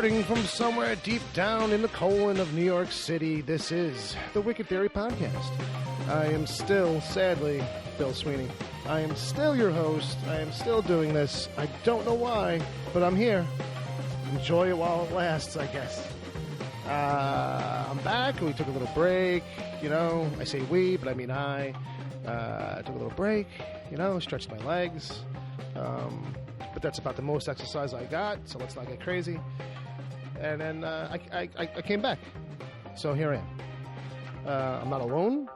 Recording from somewhere deep down in the colon of New York City, this is the Wicked Theory Podcast. I am still, sadly, Bill Sweeney. I am still your host. I am still doing this. I don't know why, but I'm here. Enjoy it while it lasts, I guess. I'm back. We took a little break. You know, I say we, but I mean I. Took a little break, you know, stretched my legs. But that's about the most exercise I got, so let's not get crazy. And then I came back. So here I am. I'm not alone.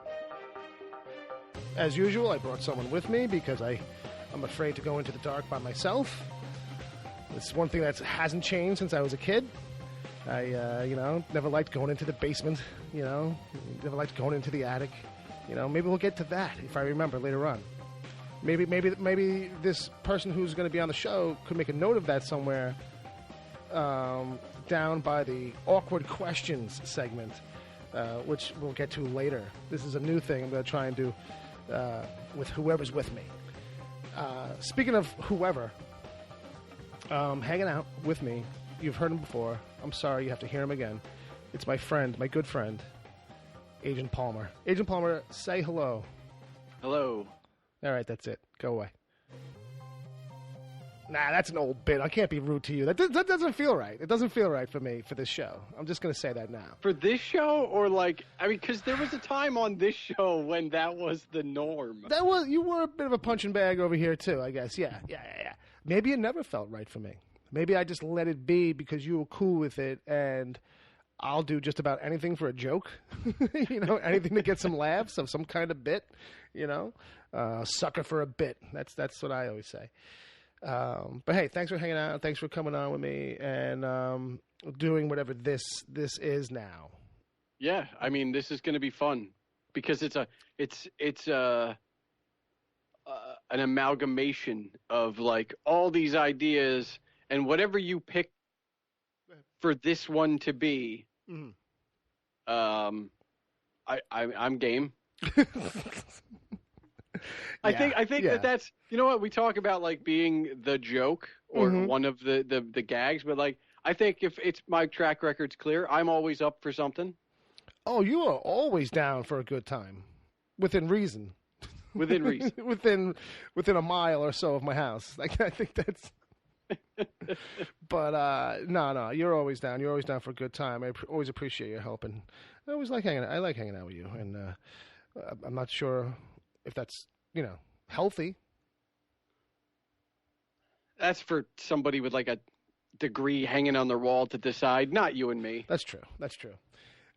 As usual, I brought someone with me because I'm afraid to go into the dark by myself. It's one thing that hasn't changed since I was a kid. I never liked going into the basement, never liked going into the attic. Maybe we'll get to that if I remember later on. Maybe this person who's going to be on the show could make a note of that somewhere down by the awkward questions segment, which we'll get to later. This is a new thing I'm going to try and do with whoever's with me. Speaking of whoever, hanging out with me, you've heard him before. I'm sorry you have to hear him again. It's my friend, my good friend, Agent Palmer. Agent Palmer, say hello. Hello. All right, that's it. Go away. Nah, that's an old bit. I can't be rude to you. That doesn't feel right. It doesn't feel right for me for this show. I'm just going to say that now. For this show, or because there was a time on this show when that was the norm. You were a bit of a punching bag over here too, I guess. Yeah. Maybe it never felt right for me. Maybe I just let it be because you were cool with it, and I'll do just about anything for a joke. Anything to get some laughs of some kind of bit. Sucker for a bit. That's what I always say. But hey, thanks for hanging out. Thanks for coming on with me and doing whatever this is now. Yeah, I mean, this is going to be fun because it's an amalgamation of like all these ideas and whatever you pick for this one to be. Mm-hmm. I'm game. I think that's, you know what, we talk about like being the joke or one of the gags, but like I think if it's my track record's clear, I'm always up for something. Oh, you are always down for a good time, within reason. Within reason. within a mile or so of my house. Like I think that's. But no, you're always down. You're always down for a good time. I always appreciate your help, and I always like hanging. I like hanging out with you, and I'm not sure if that's healthy. That's for somebody with like a degree hanging on their wall to decide, not you and me. That's true.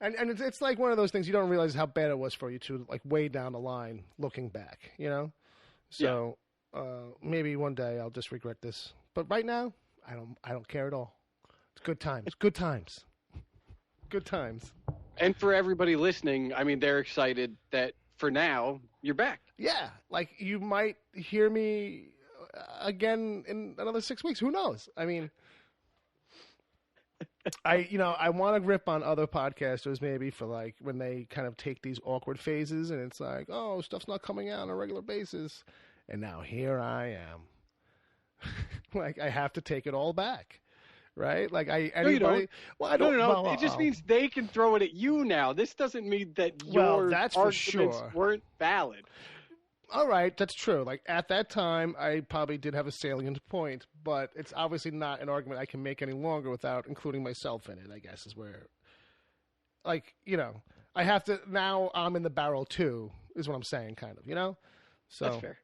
And it's like one of those things you don't realize how bad it was for you to like way down the line looking back. So maybe one day I'll just regret this. But right now, I don't care at all. It's good times. Good times. Good times. And for everybody listening, I mean, they're excited that for now you're back. Yeah, like you might hear me again in another 6 weeks. Who knows? I mean, I want to rip on other podcasters maybe for like when they kind of take these awkward phases and it's like, oh, stuff's not coming out on a regular basis, and now here I am. Like I have to take it all back, right? Like No, you don't. Well, I don't. No. Well, it just means they can throw it at you now. This doesn't mean that your that's arguments weren't valid. All right, that's true. Like at that time, I probably did have a salient point, but it's obviously not an argument I can make any longer without including myself in it. I guess is where, like I have to now. I'm in the barrel too, is what I'm saying, kind of. So that's fair.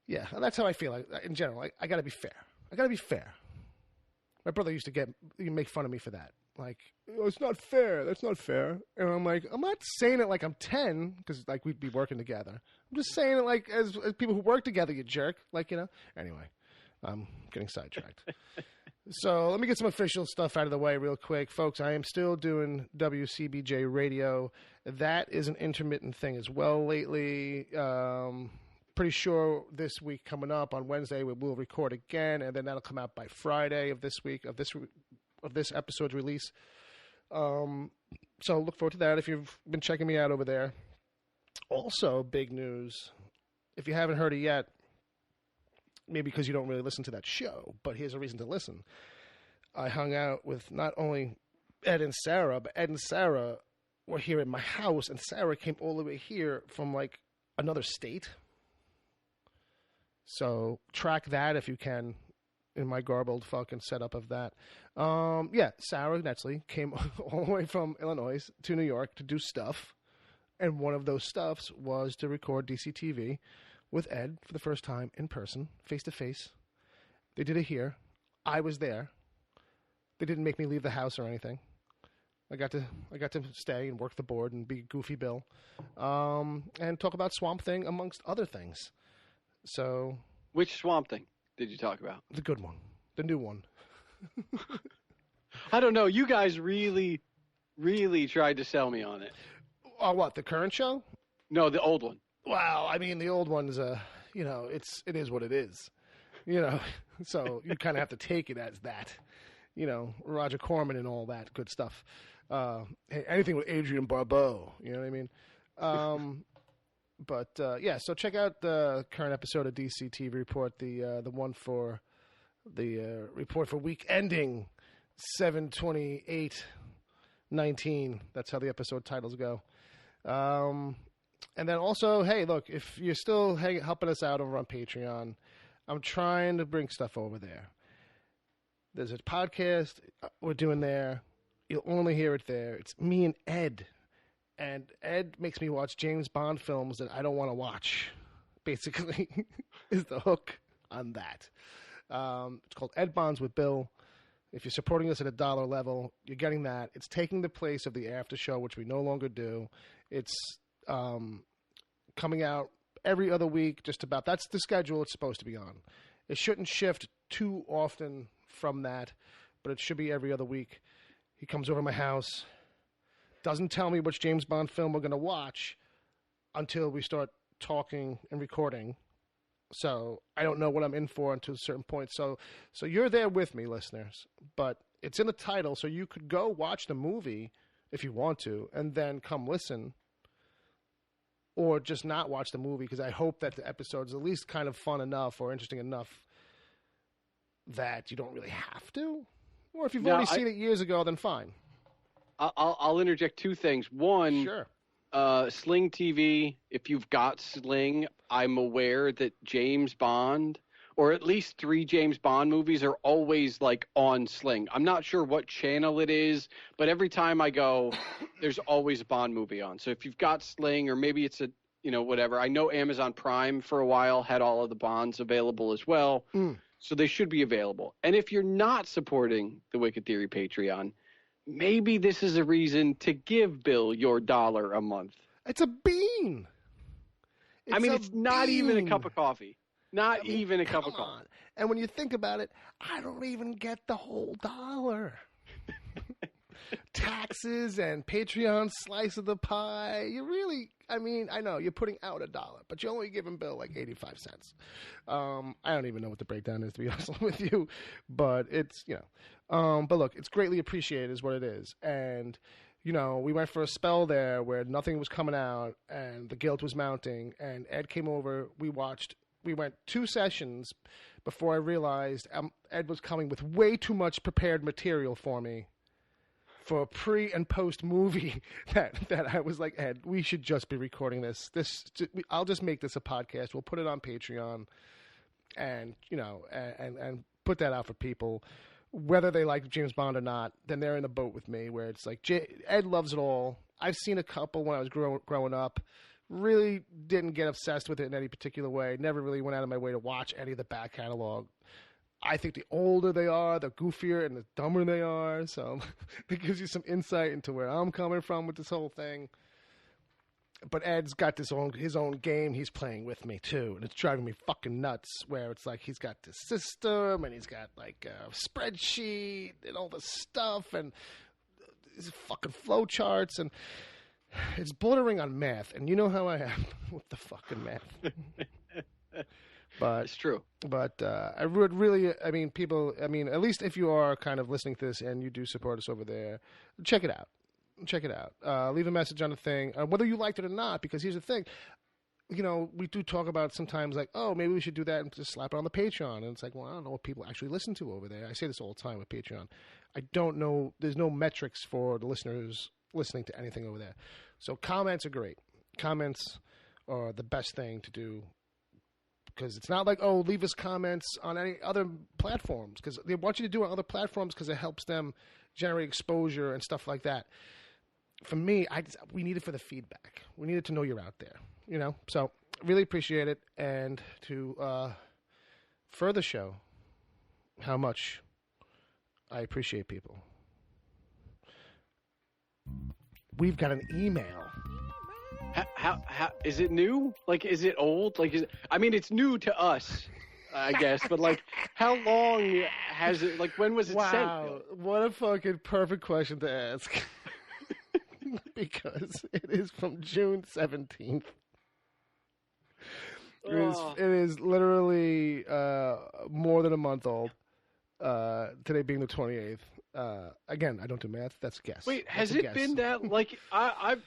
Yeah, that's how I feel. Like, in general, I got to be fair. My brother used to make fun of me for that. Like, oh, it's not fair. That's not fair. And I'm like, I'm not saying it like I'm 10 because like we'd be working together. I'm just saying it like as people who work together, you jerk. Like Anyway, I'm getting sidetracked. So let me get some official stuff out of the way real quick, folks. I am still doing WCBJ radio. That is an intermittent thing as well lately. Pretty sure this week coming up on Wednesday we will record again, and then that'll come out by Friday of this week of this episode's release. So look forward to that if you've been checking me out over there. Also, big news. If you haven't heard it yet, maybe because you don't really listen to that show, but here's a reason to listen. I hung out with not only Ed and Sarah, but Ed and Sarah were here at my house, and Sarah came all the way here from like another state. So track that if you can in my garbled fucking setup of that. Yeah, Sarah Netzley came all the way from Illinois to New York to do stuff. And one of those stuffs was to record DCTV with Ed for the first time in person, face to face. They did it here. I was there. They didn't make me leave the house or anything. I got to stay and work the board and be Goofy Bill, and talk about Swamp Thing amongst other things. So, which Swamp Thing did you talk about? The good one, the new one. I don't know. You guys really, really tried to sell me on it. Oh, what, the current show? No, the old one. Well, I mean, the old one is it is what it is, So you kind of have to take it as that, Roger Corman and all that good stuff. Anything with Adrienne Barbeau, you know what I mean? So check out the current episode of DCTV Report, the one for the report for week ending 7/28/19. That's how the episode titles go. And then also, hey, look, if you're still helping us out over on Patreon, I'm trying to bring stuff over there. There's a podcast we're doing there. You'll only hear it there. It's me and Ed. And Ed makes me watch James Bond films that I don't want to watch, basically, is the hook on that. It's called Ed Bonds with Bill. If you're supporting us at $1 level, you're getting that. It's taking the place of the after show, which we no longer do. It's coming out every other week, just about. That's the schedule it's supposed to be on. It shouldn't shift too often from that, but it should be every other week. He comes over to my house, doesn't tell me which James Bond film we're going to watch until we start talking and recording. So I don't know what I'm in for until a certain point. So you're there with me, listeners, but it's in the title, so you could go watch the movie if you want to, and then come listen, or just not watch the movie, because I hope that the episode's at least kind of fun enough or interesting enough that you don't really have to. Or if you've already seen it years ago, then fine. I'll interject two things. One, sure. Sling TV, if you've got Sling, I'm aware that James Bond, or at least 3 James Bond movies, are always like on Sling. I'm not sure what channel it is, but every time I go, there's always a Bond movie on. So if you've got Sling, or maybe it's a, whatever. I know Amazon Prime for a while had all of the Bonds available as well. So they should be available. And if you're not supporting the Wicked Theory Patreon, maybe this is a reason to give Bill your $1 a month. It's a bean. It's not even a cup of coffee. Not even a cup of coffee. And when you think about it, I don't even get the whole $1. Taxes and Patreon slice of the pie. You really, I know you're putting out $1, but you're only giving Bill like 85 cents. I don't even know what the breakdown is, to be honest with you, but it's, but look, it's greatly appreciated is what it is. And, we went for a spell there where nothing was coming out and the guilt was mounting, and Ed came over. We went 2 sessions before I realized Ed was coming with way too much prepared material for me for a pre and post movie that I was like, Ed, we should just be recording this. I'll just make this a podcast. We'll put it on Patreon and, and put that out for people. Whether they like James Bond or not, then they're in the boat with me, where it's like Ed loves it all. I've seen a couple when I was growing up. Really didn't get obsessed with it in any particular way. Never really went out of my way to watch any of the back catalog. I think the older they are, the goofier and the dumber they are. So it gives you some insight into where I'm coming from with this whole thing. But Ed's got his own game he's playing with me too, and it's driving me fucking nuts. Where it's like he's got this system, and he's got like a spreadsheet and all this stuff, and these fucking flow charts, and it's bordering on math. And you know how I am with the fucking math. But it's true. But I would really, people, at least if you are kind of listening to this and you do support us over there, check it out. Check it out. Leave a message on the thing, whether you liked it or not, because here's the thing. we do talk about sometimes like, oh, maybe we should do that and just slap it on the Patreon. And it's like, well, I don't know what people actually listen to over there. I say this all the time with Patreon. I don't know. There's no metrics for the listeners listening to anything over there. So comments are great. Comments are the best thing to do because it's not like, oh, leave us comments on any other platforms because they want you to do it on other platforms because it helps them generate exposure and stuff like that. For me, we need it for the feedback. We needed to know you're out there, So really appreciate it, and to further show how much I appreciate people, we've got an email. How is it new? Like, is it old? Like, it's new to us, I guess. But like, how long has it? Like, when was it sent? Wow, what a fucking perfect question to ask. Because it is from June 17th. It is literally more than a month old. Today being the 28th. Again, I don't do math. That's a guess. Wait, has it been that, like, I've...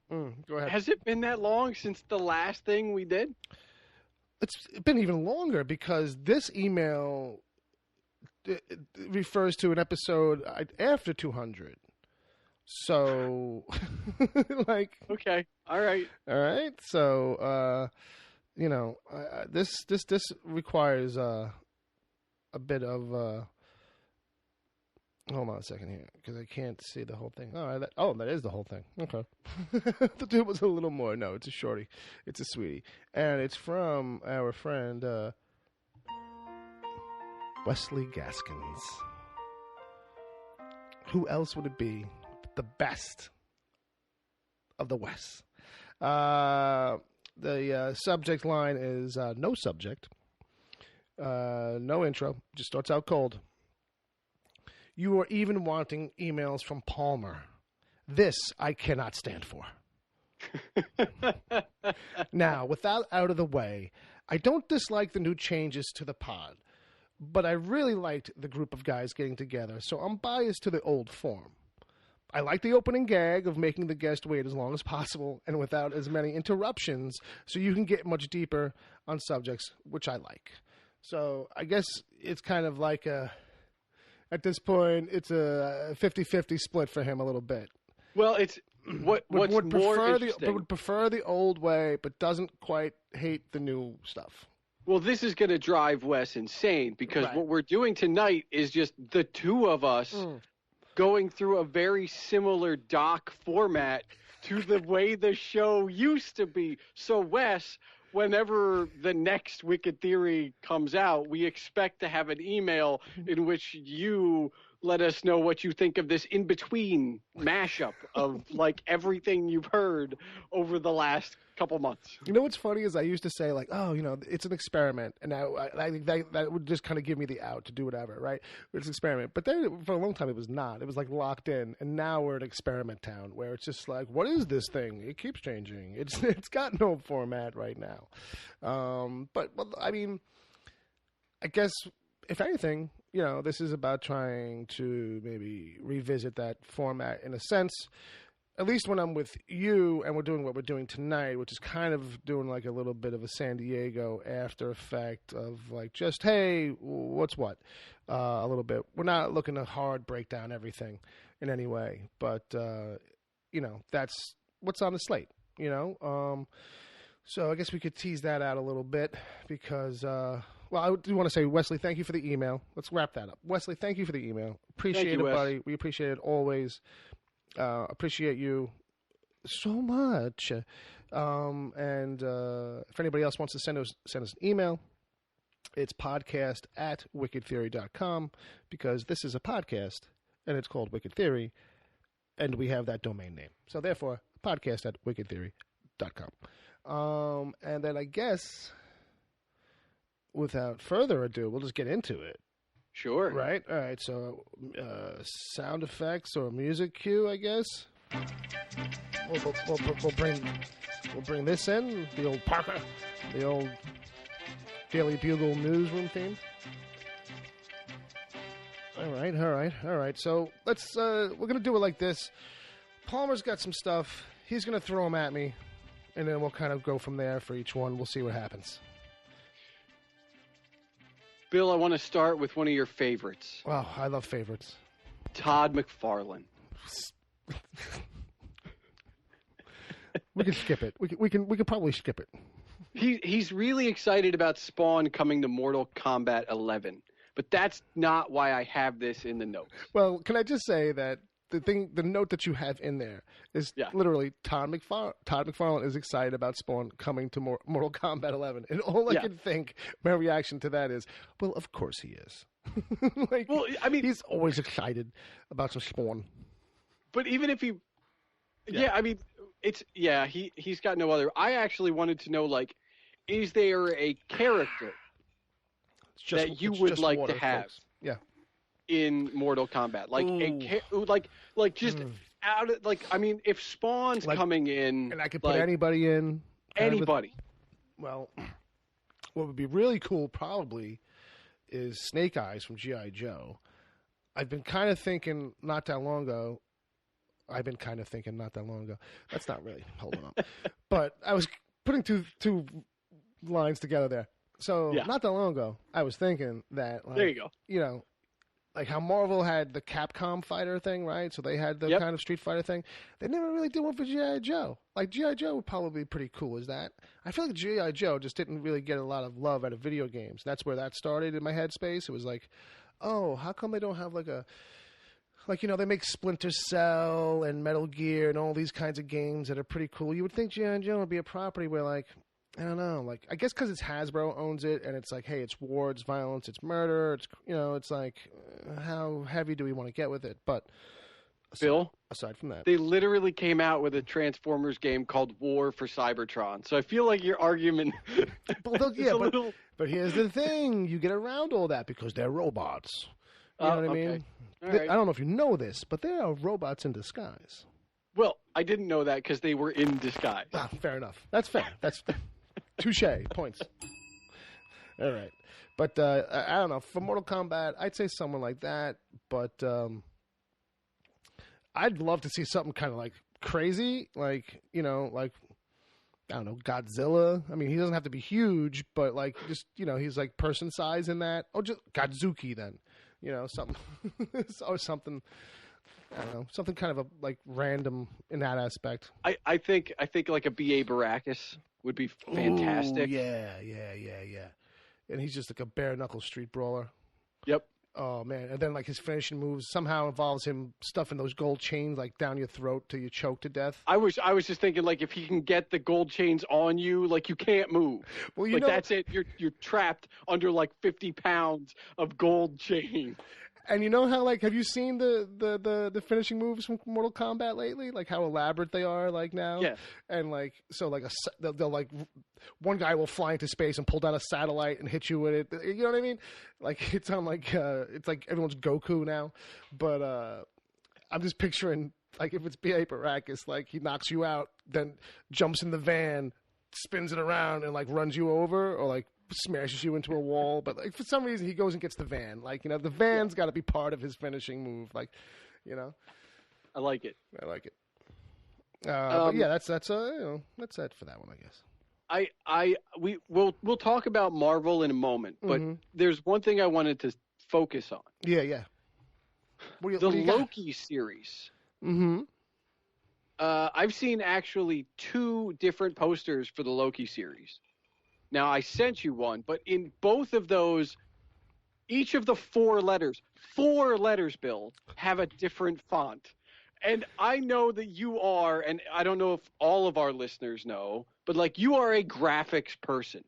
go ahead. Has it been that long since the last thing we did? It's been even longer because this email refers to an episode after 200. So, like, okay, all right. So, this requires a bit of. Hold on a second here, because I can't see the whole thing. That is the whole thing. Okay, the dude was a little more. No, it's a shorty. It's a sweetie, and it's from our friend Wesley Gaskins. Who else would it be? The best of the West. The subject line is no subject, no intro, just starts out cold. You are even wanting emails from Palmer. This I cannot stand for. Now, with that out of the way, I don't dislike the new changes to the pod, but I really liked the group of guys getting together, so I'm biased to the old form. I like the opening gag of making the guest wait as long as possible and without as many interruptions so you can get much deeper on subjects, which I like. So I guess it's kind of like at this point, it's a 50-50 split for him a little bit. Well, it's what's more interesting. Would prefer the old way, but doesn't quite hate the new stuff. Well, this is going to drive Wes insane because what we're doing tonight is just the two of us going through a very similar doc format to the way the show used to be. So, Wes, whenever the next Wicked Theory comes out, we expect to have an email in which you let us know what you think of this in-between mashup of, like, everything you've heard over the last couple months. You know what's funny is I used to say, like, oh, it's an experiment. And now I think that would just kind of give me the out to do whatever, right? It's an experiment. But then for a long time it was not. It was, like, locked in. And now we're at experiment town where it's just like, what is this thing? It keeps changing. It's got no format right now. But I guess, if anything, this is about trying to maybe revisit that format in a sense, at least when I'm with you and we're doing what we're doing tonight, which is kind of doing like a little bit of a San Diego after effect of like just, hey, what's what? A little bit. We're not looking to hard break down everything in any way, but, that's what's on the slate, So I guess we could tease that out a little bit because, I do want to say, Wesley, thank you for the email. Let's wrap that up. Wesley, thank you for the email. Appreciate it, buddy. We appreciate it always. Appreciate you so much. And if anybody else wants to send us an email, it's podcast@wickedtheory.com because this is a podcast and it's called Wicked Theory and we have that domain name. So therefore, podcast@wickedtheory.com. And then I guess, without further ado, we'll just get into it. Sure. Right? All right. So, sound effects or music cue, I guess. We'll bring this in. The old Parker, the old Daily Bugle newsroom theme. All right. So we're gonna do it like this. Palmer's got some stuff. He's gonna throw them at me. and then we'll kind of go from there for each one. We'll see what happens. Bill, I want to start with one of your favorites. Wow, I love favorites. Todd McFarlane. We can skip it. We can probably skip it. He's really excited about Spawn coming to Mortal Kombat 11, but that's not why I have this in the notes. Well, can I just say that the note that you have in there is literally Todd McFarlane is excited about Spawn coming to Mortal Kombat 11, and all I can think, my reaction to that is, well, of course he is. Well, I mean, he's always excited about some Spawn. But even if he, I mean, he's got no other. I actually wanted to know, like, is there a character that you would like to have? Folks. Yeah. In Mortal Kombat, like just out of, like, I mean, if Spawn's coming in, and I could put anybody in, anybody. Well, what would be really cool probably is Snake Eyes from G.I. Joe. I've been kind of thinking not that long ago. That's not really holding up. But I was putting two lines together there. So not that long ago, I was thinking that, like, there you go. You know, like how Marvel had the Capcom fighter thing, right? So they had the kind of Street Fighter thing. They never really did one for G.I. Joe. Like, G.I. Joe would probably be pretty cool as that. I feel like G.I. Joe just didn't really get a lot of love out of video games. That's where that started in my headspace. It was like, oh, how come they don't have they make Splinter Cell and Metal Gear and all these kinds of games that are pretty cool. You would think G.I. Joe would be a property where, like, I don't know, like, I guess because it's Hasbro owns it, and it's like, hey, it's war, it's violence, it's murder, it's, it's like, how heavy do we want to get with it? But Bill, aside from that, they literally came out with a Transformers game called War for Cybertron. So I feel like your argument but here's the thing. You get around all that because they're robots. You know what I mean? Right. I don't know if you know this, but they are robots in disguise. Well, I didn't know that because they were in disguise. Ah, fair enough. That's fair. That's touche. Points. All right. But I don't know. For Mortal Kombat, I'd say someone like that. But I'd love to see something kind of like crazy. Like, like, I don't know, Godzilla. I mean, he doesn't have to be huge, but like just, he's like person size in that. Oh, just Godzuki then. Something. Or something. I don't know, something kind of like random in that aspect. I think like a B.A. Baracus would be fantastic. Ooh, yeah. And he's just like a bare knuckle street brawler. Yep. Oh man! And then like his finishing moves somehow involves him stuffing those gold chains like down your throat till you choke to death. I was just thinking, like, if he can get the gold chains on you, like, you can't move. Well, that's it. You're trapped under like 50 pounds of gold chain. And you know how, like, have you seen the finishing moves from Mortal Kombat lately? Like how elaborate they are, like now. Yeah. And like so, like they'll like one guy will fly into space and pull down a satellite and hit you with it. You know what I mean? Like it's on like it's like everyone's Goku now. But I'm just picturing, like, if it's B.A. Baracus, like he knocks you out, then jumps in the van, spins it around, and like runs you over, or like smashes you into a wall. But like for some reason he goes and gets the van. Like, the van's got to be part of his finishing move. Like, I like it. But yeah, that's that's it for that one, I guess. We'll talk about Marvel in a moment, but there's one thing I wanted to focus on. Yeah. The Loki series. Mm-hmm. I've seen actually 2 different posters for the Loki series. Now, I sent you one, but in both of those, each of the 4 letters, Bill, have a different font. And I know that you are, and I don't know if all of our listeners know, but like you are a graphics person,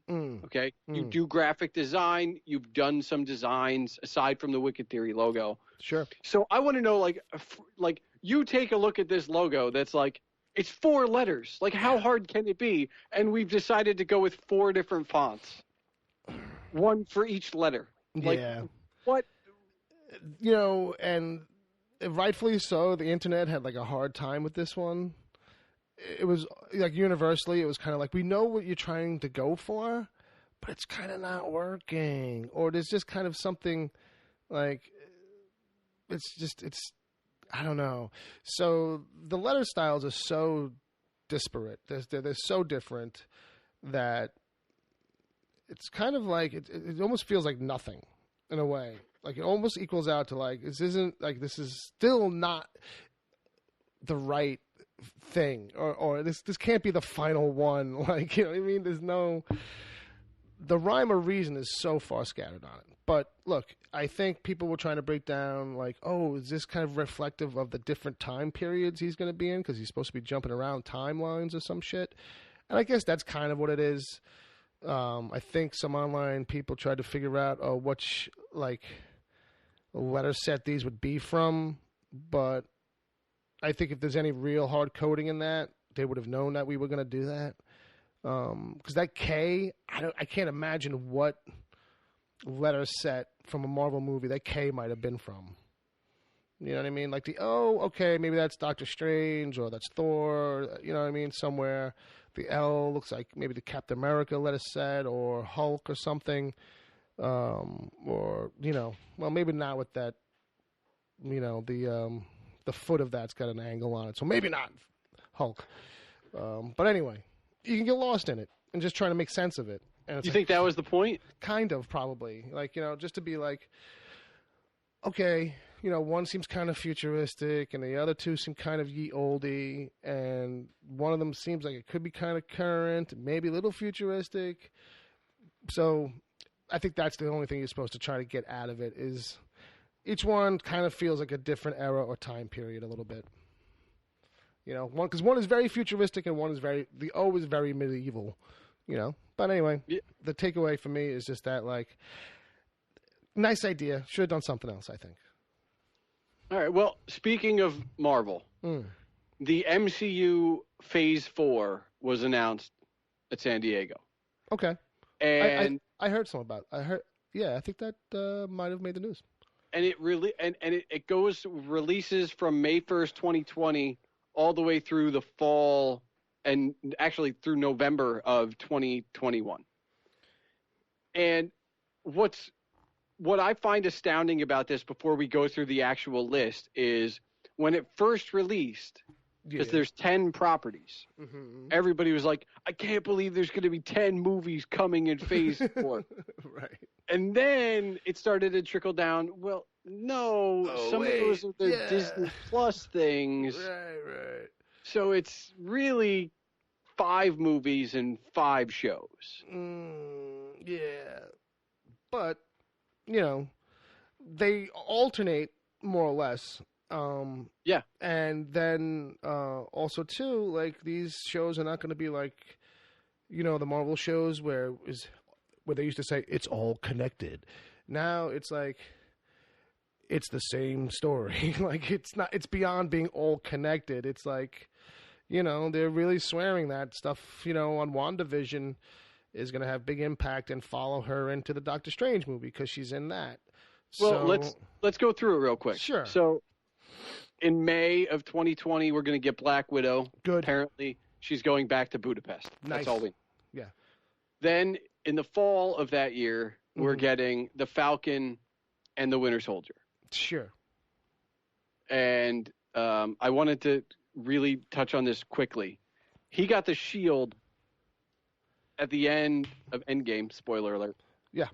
okay? You do graphic design. You've done some designs aside from the Wicked Theory logo. Sure. So I want to know, like you take a look at this logo that's like, it's 4 letters. Like, how hard can it be? And we've decided to go with 4 different fonts, one for each letter. Like, yeah. What? And rightfully so, the internet had like a hard time with this one. It was like universally, it was kind of like, we know what you're trying to go for, but it's kind of not working. Or there's just kind of something like, it's I don't know. So the letter styles are so disparate. They're so different that it's kind of like it almost feels like nothing in a way. Like it almost equals out to like this is still not the right thing, or this can't be the final one. Like, you know what I mean? There's no, the rhyme or reason is so far scattered on it. But look, I think people were trying to break down like, oh, is this kind of reflective of the different time periods he's going to be in because he's supposed to be jumping around timelines or some shit. And I guess that's kind of what it is. I think some online people tried to figure out which like letter set these would be from, but I think if there's any real hard coding in that, they would have known that we were going to do that. Because that K, I can't imagine what letter set from a Marvel movie that K might have been from. You know what I mean? Like okay, maybe that's Doctor Strange or that's Thor. You know what I mean? Somewhere the L looks like maybe the Captain America letter set or Hulk or something. Or well, maybe not with that. The foot of that's got an angle on it, so maybe not Hulk. But anyway, you can get lost in it and just trying to make sense of it. And you think that was the point? Kind of, probably. Like, just to be like, okay, one seems kind of futuristic, and the other two seem kind of ye oldie, and one of them seems like it could be kind of current, maybe a little futuristic. So I think that's the only thing you're supposed to try to get out of it is each one kind of feels like a different era or time period a little bit. Because one is very futuristic and one is the O is very medieval, But anyway, yeah. The takeaway for me is just that, like, nice idea. Should have done something else, I think. All right. Well, speaking of Marvel, the MCU Phase 4 was announced at San Diego. Okay. And I heard something about it. I think that might have made the news. And it really it goes releases from May 1st, 2020 all the way through the fall and actually through November of 2021. And what I find astounding about this before we go through the actual list is when it first released, because there's 10 properties, everybody was like, I can't believe there's going to be 10 movies coming in Phase 4. Right. And then it started to trickle down. Well, no, some of those are the Disney Plus things. Right. So it's really 5 movies and 5 shows. Yeah. But, they alternate more or less. Yeah. And then also, too, like, these shows are not going to be like, the Marvel shows where they used to say, it's all connected. Now it's like, it's the same story. Like, it's beyond being all connected. It's like, they're really swearing that stuff, on WandaVision is going to have big impact and follow her into the Doctor Strange movie because she's in that. Well, let's go through it real quick. Sure. So in May of 2020, we're going to get Black Widow. Good. Apparently, she's going back to Budapest. Nice. That's all we know. Yeah. Then in the fall of that year, we're getting the Falcon and the Winter Soldier. Sure. And I wanted to really touch on this quickly. He got the shield at the end of Endgame, spoiler alert. Yeah.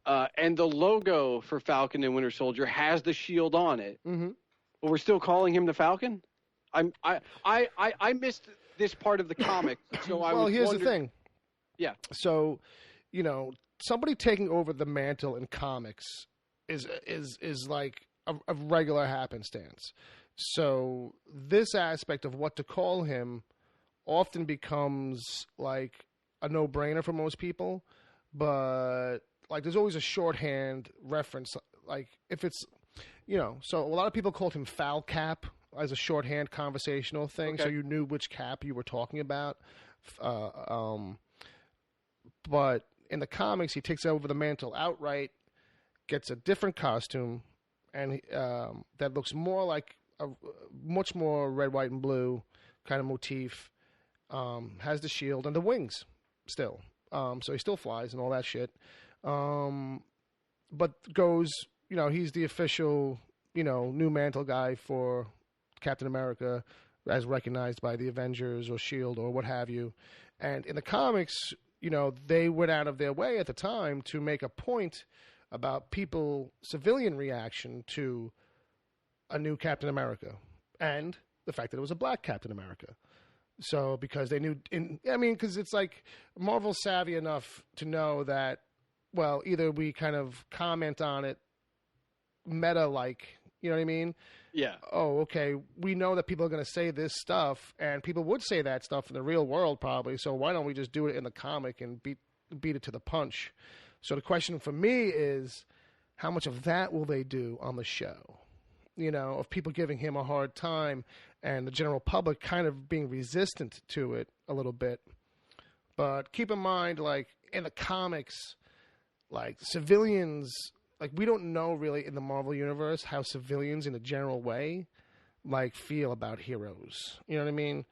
And the logo for Falcon and Winter Soldier has the shield on it. Mm-hmm. But we're still calling him the Falcon? I missed this part of the comic. So here's the thing. Yeah. So, somebody taking over the mantle in comics is like a regular happenstance. So this aspect of what to call him often becomes like a no-brainer for most people, but like there's always a shorthand reference. Like if it's, so a lot of people called him Foul Cap as a shorthand conversational thing, okay. So you knew which Cap you were talking about. But in the comics, he takes over the mantle outright, gets a different costume, and that looks more like a much more red, white, and blue kind of motif. Has the shield and the wings still. So he still flies and all that shit. But goes, he's the official, new mantle guy for Captain America. as recognized by the Avengers or S.H.I.E.L.D. or what have you. And in the comics, they went out of their way at the time to make a point about civilian reaction to a new Captain America and the fact that it was a black Captain America. So because they knew, because it's like Marvel's savvy enough to know that, well, either we kind of comment on it meta-like, you know what I mean? Yeah. Oh, okay, we know that people are going to say this stuff, and people would say that stuff in the real world probably, so why don't we just do it in the comic and beat it to the punch? So the question for me is, how much of that will they do on the show? Of people giving him a hard time and the general public kind of being resistant to it a little bit. But keep in mind, like, in the comics, like, civilians, like, we don't know really in the Marvel Universe how civilians in a general way, like, feel about heroes. You know what I mean?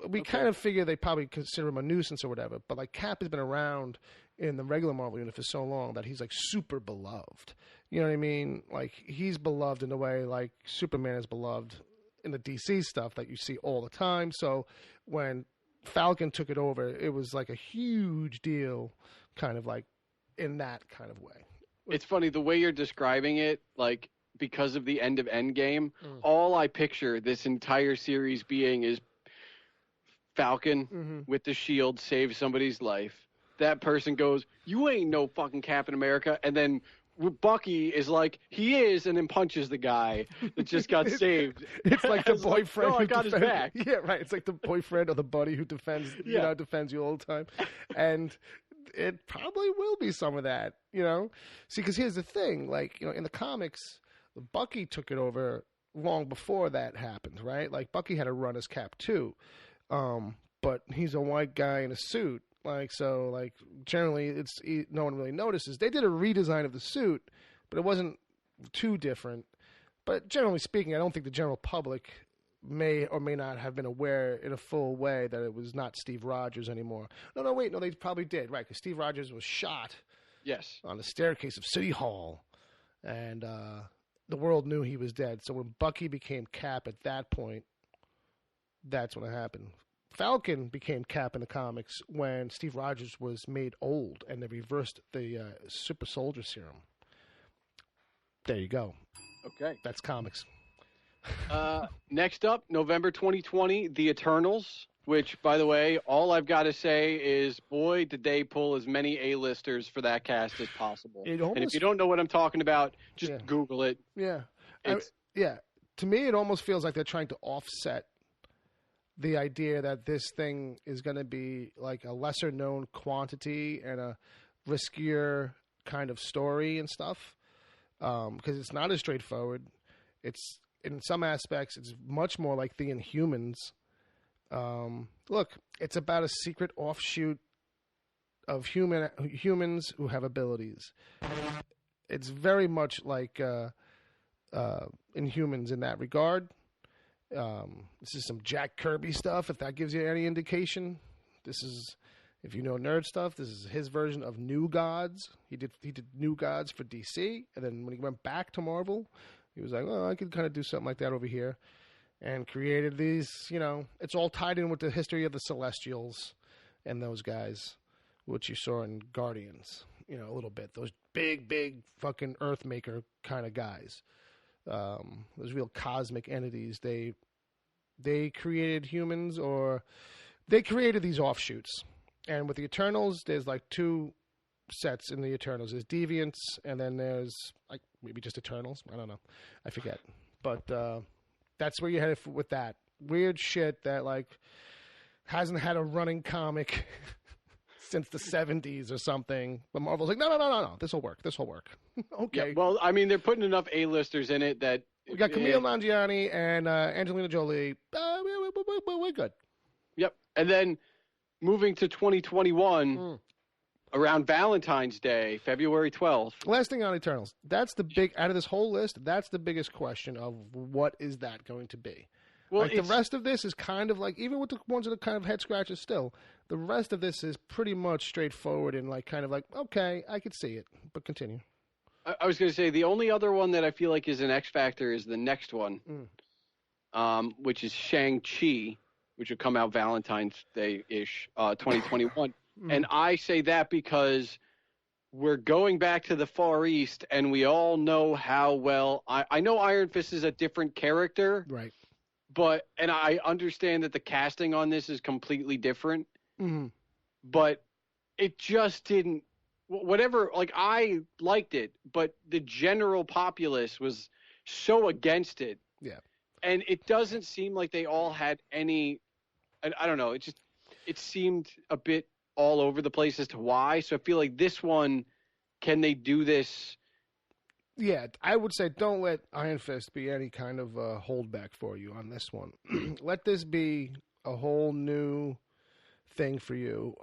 We kind of figure they probably consider him a nuisance or whatever, but, like, Cap has been around in the regular Marvel Universe for so long that he's, like, super beloved. You know what I mean? Like, he's beloved in a way like Superman is beloved in the DC stuff that you see all the time. So when Falcon took it over, it was like a huge deal, kind of like in that kind of way. It's funny, the way you're describing it, like, because of the end of Endgame, all I picture this entire series being is Falcon with the shield saves somebody's life. That person goes, "You ain't no fucking Captain America," and then Bucky is like, he is, and then punches the guy that just got saved. It's like the boyfriend who got his back. Yeah, right. It's like the boyfriend or the buddy who defends you all the time. And it probably will be some of that, See, because here's the thing. Like, in the comics, Bucky took it over long before that happened, right? Like, Bucky had a run as Cap too. But he's a white guy in a suit. Like, so, like, generally, no one really notices. They did a redesign of the suit, but it wasn't too different. But generally speaking, I don't think the general public may or may not have been aware in a full way that it was not Steve Rogers anymore. No, wait, they probably did, right? Because Steve Rogers was shot on the staircase of City Hall, and the world knew he was dead. So when Bucky became Cap at that point, that's when it happened. Falcon became Cap in the comics when Steve Rogers was made old and they reversed the super soldier serum. There you go. Okay. That's comics. Next up, November 2020, The Eternals, which, by the way, all I've got to say is, boy, did they pull as many A-listers for that cast as possible. And if you don't know what I'm talking about, just Google it. Yeah. To me, it almost feels like they're trying to offset the idea that this thing is going to be like a lesser known quantity and a riskier kind of story and stuff. Because it's not as straightforward. It's, in some aspects, it's much more like the Inhumans. Look, it's about a secret offshoot of humans who have abilities. It's very much like Inhumans in that regard. This is some Jack Kirby stuff, if that gives you any indication. This is, if you know nerd stuff, this is his version of New Gods. He did New Gods for DC, and then when he went back to Marvel, he was like, I could kind of do something like that over here, and created these, it's all tied in with the history of the Celestials and those guys, which you saw in Guardians, a little bit. Those big fucking Earthmaker kind of guys. Those real cosmic entities. They created humans, or they created these offshoots. And with the Eternals, there's like two sets in the Eternals. There's Deviants, and then there's like maybe just Eternals. I don't know. I forget. But that's where you headed with that. Weird shit that like hasn't had a running comic since the 70s or something. But Marvel's like, no. This will work. Okay. Yeah, well, I mean, they're putting enough A-listers in it that... We got Kumail Nanjiani and Angelina Jolie. We're good. Yep. And then moving to 2021, around Valentine's Day, February 12th. Last thing on Eternals. That's the big... Out of this whole list, that's the biggest question of what is that going to be? Well, like the rest of this is kind of like, even with the ones that are kind of head scratches still, the rest of this is pretty much straightforward and like kind of like, okay, I could see it, but continue. I was going to say, the only other one that I feel like is an X factor is the next one. which is Shang-Chi, which will come out Valentine's Day-ish, 2021. And I say that because we're going back to the Far East, and we all know how well I know Iron Fist is a different character, right? And I understand that the casting on this is completely different, but it just didn't. Whatever, like I liked it, but the general populace was so against it. Yeah, and it doesn't seem like they all had any. I don't know. It seemed a bit all over the place as to why. So I feel like this one, can they do this? Yeah, I would say don't let Iron Fist be any kind of holdback for you on this one. Let this be a whole new thing for you.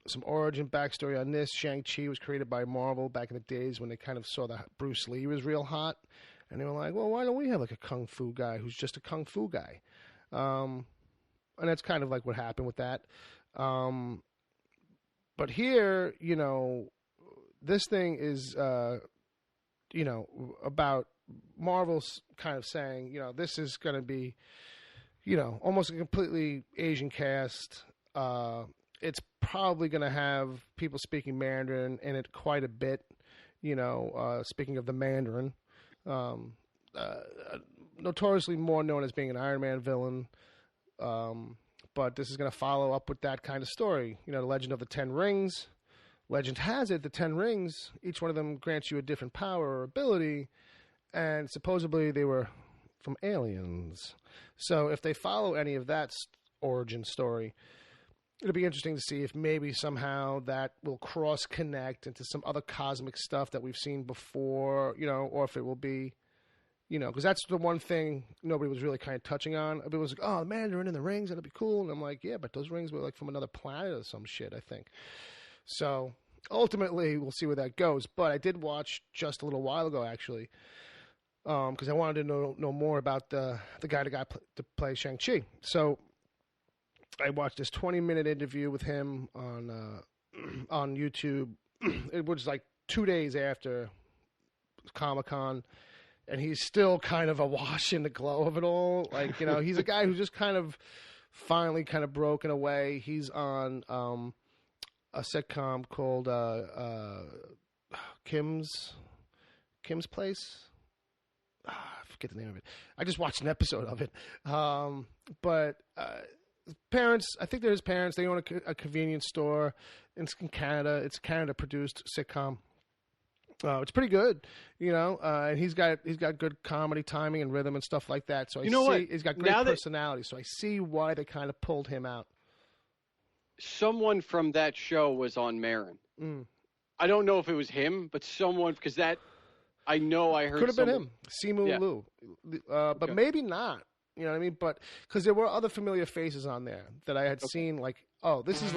Some origin backstory on this. Shang-Chi was created by Marvel back in the days when they kind of saw that Bruce Lee was real hot. And they were like, well, why don't we have like a kung fu guy who's just a kung fu guy? And that's kind of like what happened with that. But here, this thing is, about Marvel's kind of saying, this is going to be, almost a completely Asian cast. It's probably going to have people speaking Mandarin in it quite a bit. Speaking of the Mandarin, notoriously more known as being an Iron Man villain. But this is going to follow up with that kind of story. The Legend of the Ten Rings. Legend has it, the 10 rings, each one of them grants you a different power or ability, and supposedly they were from aliens. So if they follow any of that origin story, it'll be interesting to see if maybe somehow that will cross-connect into some other cosmic stuff that we've seen before, or if it will be, because that's the one thing nobody was really kind of touching on. Everybody was like, oh, the Mandarin and the rings, that'll be cool. And I'm like, yeah, but those rings were like from another planet or some shit, I think. So ultimately, we'll see where that goes. But I did watch just a little while ago, actually, because I wanted to know more about the guy that got to play Shang-Chi. So I watched this 20-minute interview with him on YouTube. It was like 2 days after Comic-Con, and he's still kind of awash in the glow of it all. Like, he's a guy who's just kind of finally kind of broken away. He's on a sitcom called Kim's Place. I forget the name of it. I just watched an episode of it. But parents, I think they're his parents. They own a convenience store in Canada. It's a Canada-produced sitcom. It's pretty good, and he's got good comedy timing and rhythm and stuff like that. So he's got great personality. So I see why they kind of pulled him out. Someone from that show was on Marin. I don't know if it was him, but someone, because that, I know I heard. Could have been him, Simu Liu, but maybe not. You know what I mean? But because there were other familiar faces on there that I had seen, like, oh, this is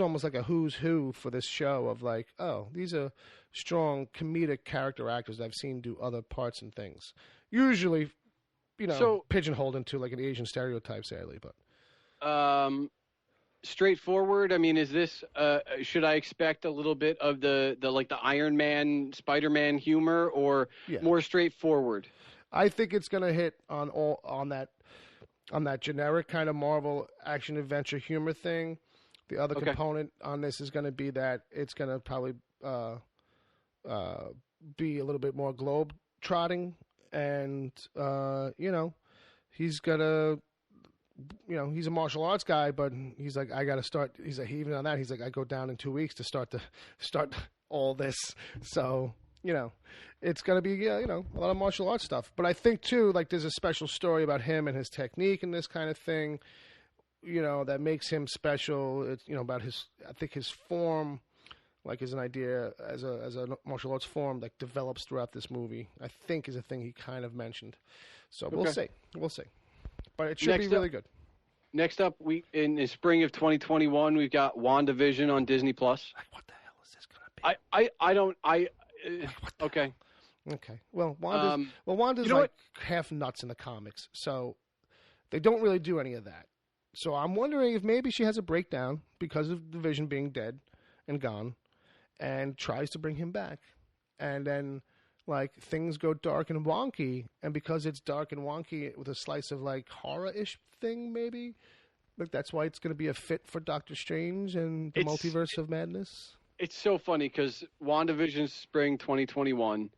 almost like a who's who for this show of like, oh, these are strong comedic character actors that I've seen do other parts and things. Usually, pigeonholed into like an Asian stereotype, sadly, but. Straightforward. I mean, is this? Should I expect a little bit of the like the Iron Man, Spider-Man humor, or more straightforward? I think it's going to hit on that generic kind of Marvel action adventure humor thing. The other component on this is going to be that it's going to probably be a little bit more globe trotting, and he's gonna. He's a martial arts guy, but he's like, I got to start. He's like, even on that, he's like, I go down in 2 weeks to start all this. So, it's going to be, a lot of martial arts stuff. But I think too, like there's a special story about him and his technique and this kind of thing, that makes him special. It's, about I think his form, like as an idea, as a martial arts form that develops throughout this movie, I think is a thing he kind of mentioned. So we'll see. But it should be really good. Next up, in the spring of 2021, we've got WandaVision on Disney+. Like, what the hell is this going to be? Okay. Okay. Well, Wanda's like half nuts in the comics, so they don't really do any of that. So I'm wondering if maybe she has a breakdown because of the Vision being dead and gone, and tries to bring him back, and then like things go dark and wonky, and because it's dark and wonky with a slice of like horror-ish thing, maybe like that's why it's going to be a fit for Doctor Strange and the Multiverse of Madness. It's so funny because WandaVision's spring 2021,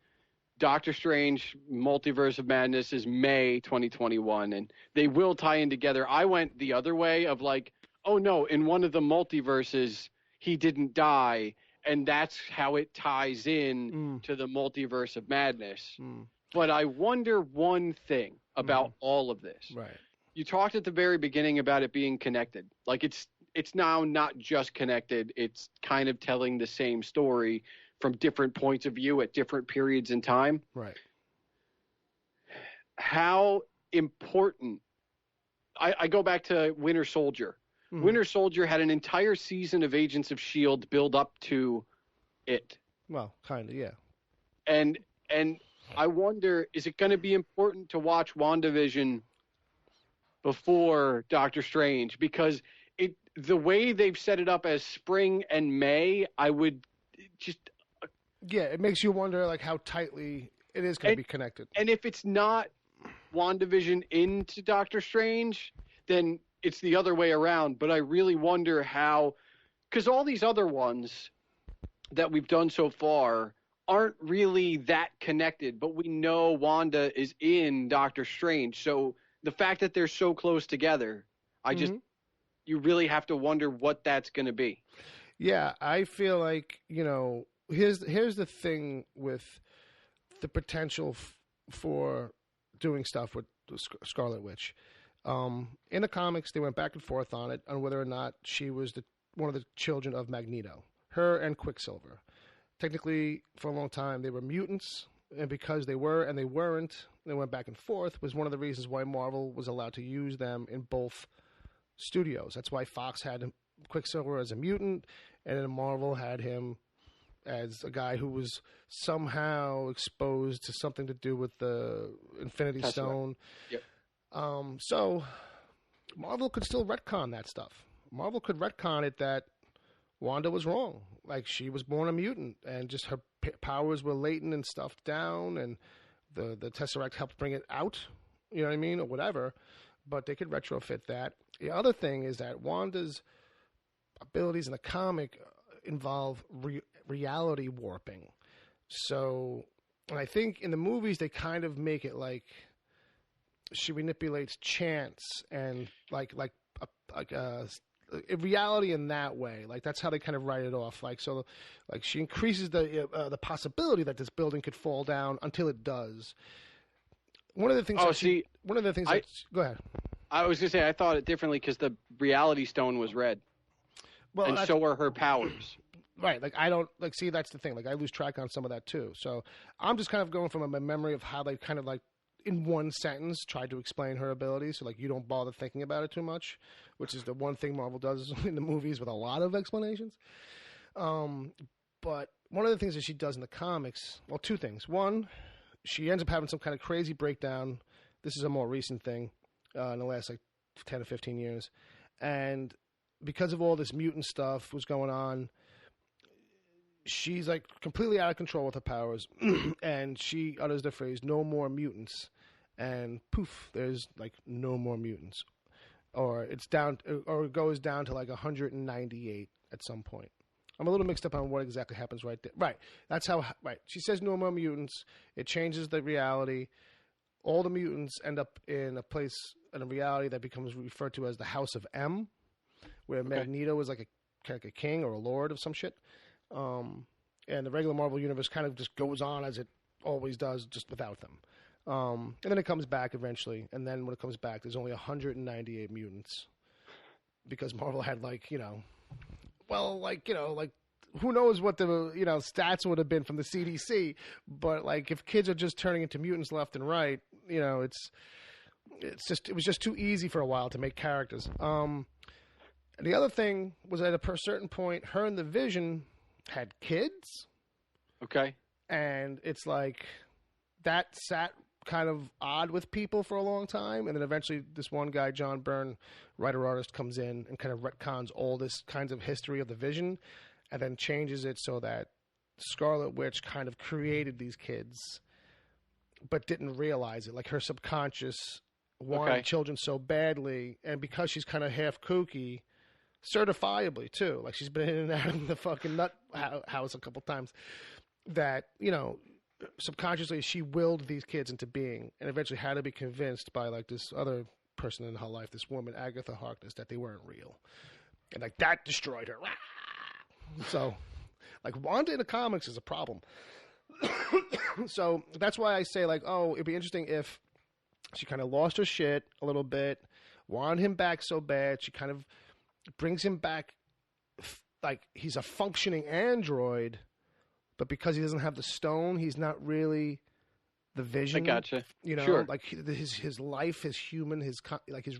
Doctor Strange Multiverse of Madness is May 2021, and they will tie in together. I went the other way of like, oh no, in one of the multiverses he didn't die. And that's how it ties in to the Multiverse of Madness. But I wonder one thing about all of this. Right. You talked at the very beginning about it being connected. Like it's now not just connected. It's kind of telling the same story from different points of view at different periods in time. Right. How important – I go back to Winter Soldier. Winter Soldier had an entire season of Agents of S.H.I.E.L.D. build up to it. Well, kind of, yeah. And I wonder, is it going to be important to watch WandaVision before Doctor Strange? Because the way they've set it up as spring and May, I would just... Yeah, it makes you wonder like how tightly it is going to be connected. And if it's not WandaVision into Doctor Strange, then... it's the other way around, but I really wonder how, because all these other ones that we've done so far aren't really that connected, but we know Wanda is in Doctor Strange. So the fact that they're so close together, you really have to wonder what that's going to be. Yeah, I feel like, here's the thing with the potential for doing stuff with Scarlet Witch. In the comics, they went back and forth on it, on whether or not she was one of the children of Magneto, her and Quicksilver. Technically, for a long time, they were mutants, and because they were and they weren't, they went back and forth, was one of the reasons why Marvel was allowed to use them in both studios. That's why Fox had Quicksilver as a mutant, and then Marvel had him as a guy who was somehow exposed to something to do with the Infinity Stone. Yep. So Marvel could still retcon that stuff. Marvel could retcon it that Wanda was wrong. Like, she was born a mutant, and just her powers were latent and stuffed down, and the Tesseract helped bring it out, you know what I mean, or whatever. But they could retrofit that. The other thing is that Wanda's abilities in the comic involve reality warping. So, and I think in the movies they kind of make it like she manipulates chance and like reality in that way. Like, that's how they kind of write it off. Like, so, like, she increases the possibility that this building could fall down until it does. One of the things. Go ahead. I was gonna say I thought it differently because the reality stone was red. Well, and so are her powers. Right. Like, I don't like. See, that's the thing. Like, I lose track on some of that too. So I'm just kind of going from a memory of how they kind of like, in one sentence, tried to explain her abilities, so like you don't bother thinking about it too much, which is the one thing Marvel does in the movies with a lot of explanations. But one of the things that she does in the comics, well, two things. One, she ends up having some kind of crazy breakdown. This is a more recent thing in the last like 10 or 15 years. And because of all this mutant stuff was going on, she's like completely out of control with her powers. And she utters the phrase, "No more mutants." And poof, there's like no more mutants. Or it's down, or it goes down to like 198 at some point. I'm a little mixed up on what exactly happens right there. Right. That's how, right. She says no more mutants. It changes the reality. All the mutants end up in a place, in a reality that becomes referred to as the House of M, where Magneto is like a king or a lord of some shit. And the regular Marvel universe kind of just goes on as it always does, just without them. And then it comes back eventually. And then when it comes back, there's only 198 mutants. Because Marvel had who knows what the, stats would have been from the CDC. But like, if kids are just turning into mutants left and right, it was just too easy for a while to make characters. And the other thing was at a certain point, her and the Vision had kids. Okay. And it's like, that sat kind of odd with people for a long time, and then eventually this one guy, John Byrne, writer-artist, comes in and kind of retcons all this kinds of history of the Vision, and then changes it so that Scarlet Witch kind of created these kids, but didn't realize it. Like her subconscious wanted children so badly, and because she's kind of half kooky, certifiably too. Like she's been in and out of the fucking nut house a couple times. That subconsciously she willed these kids into being, and eventually had to be convinced by like this other person in her life, this woman Agatha Harkness, that they weren't real, and like that destroyed her. So, like Wanda in the comics is a problem. So that's why I say like, oh, it'd be interesting if she kind of lost her shit a little bit, wanted him back so bad, she kind of brings him back like he's a functioning android, but because he doesn't have the stone, he's not really the Vision. I gotcha. Sure. Like his life, his human, his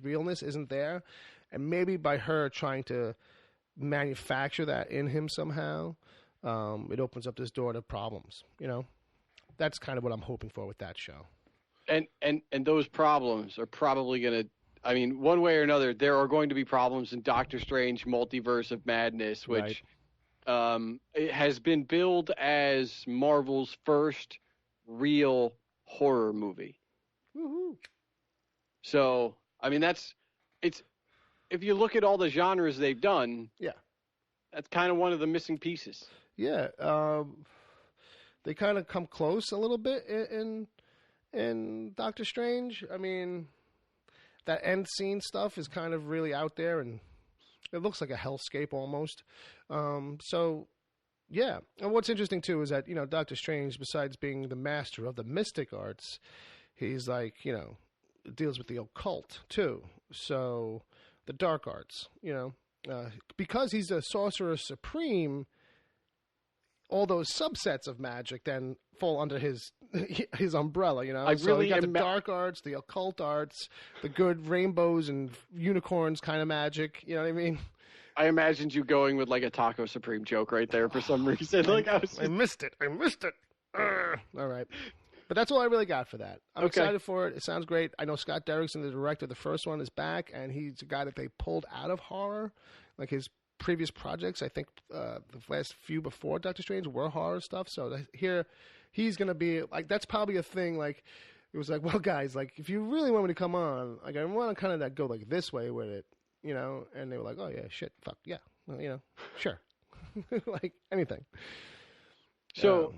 realness isn't there, and maybe by her trying to manufacture that in him somehow, it opens up this door to problems. That's kind of what I'm hoping for with that show. And those problems are probably going to, I mean, one way or another, there are going to be problems in Doctor Strange Multiverse of Madness, which it has been billed as Marvel's first real horror movie. Woohoo. So, I mean, if you look at all the genres they've done, that's kind of one of the missing pieces. Yeah. They kind of come close a little bit in Doctor Strange. I mean, that end scene stuff is kind of really out there, and it looks like a hellscape almost. So, yeah. And what's interesting, too, is that, Doctor Strange, besides being the master of the mystic arts, he's like, deals with the occult, too. So, the dark arts, because he's a sorcerer supreme, all those subsets of magic then fall under his umbrella, So you got the dark arts, the occult arts, the good rainbows and unicorns kind of magic. You know what I mean? I imagined you going with like a Taco Supreme joke right there for some reason. I missed it. All right. But that's all I really got for that. I'm excited for it. It sounds great. I know Scott Derrickson, the director of the first one, is back, and he's a guy that they pulled out of horror. Like his previous projects, I think the last few before Doctor Strange were horror stuff. So here he's going to be like, that's probably a thing. Like, it was like, well, guys, like, if you really want me to come on, like, I want to kind of go like this way with it, and they were like, oh, yeah, shit, fuck, yeah, well, sure. Like, anything. So,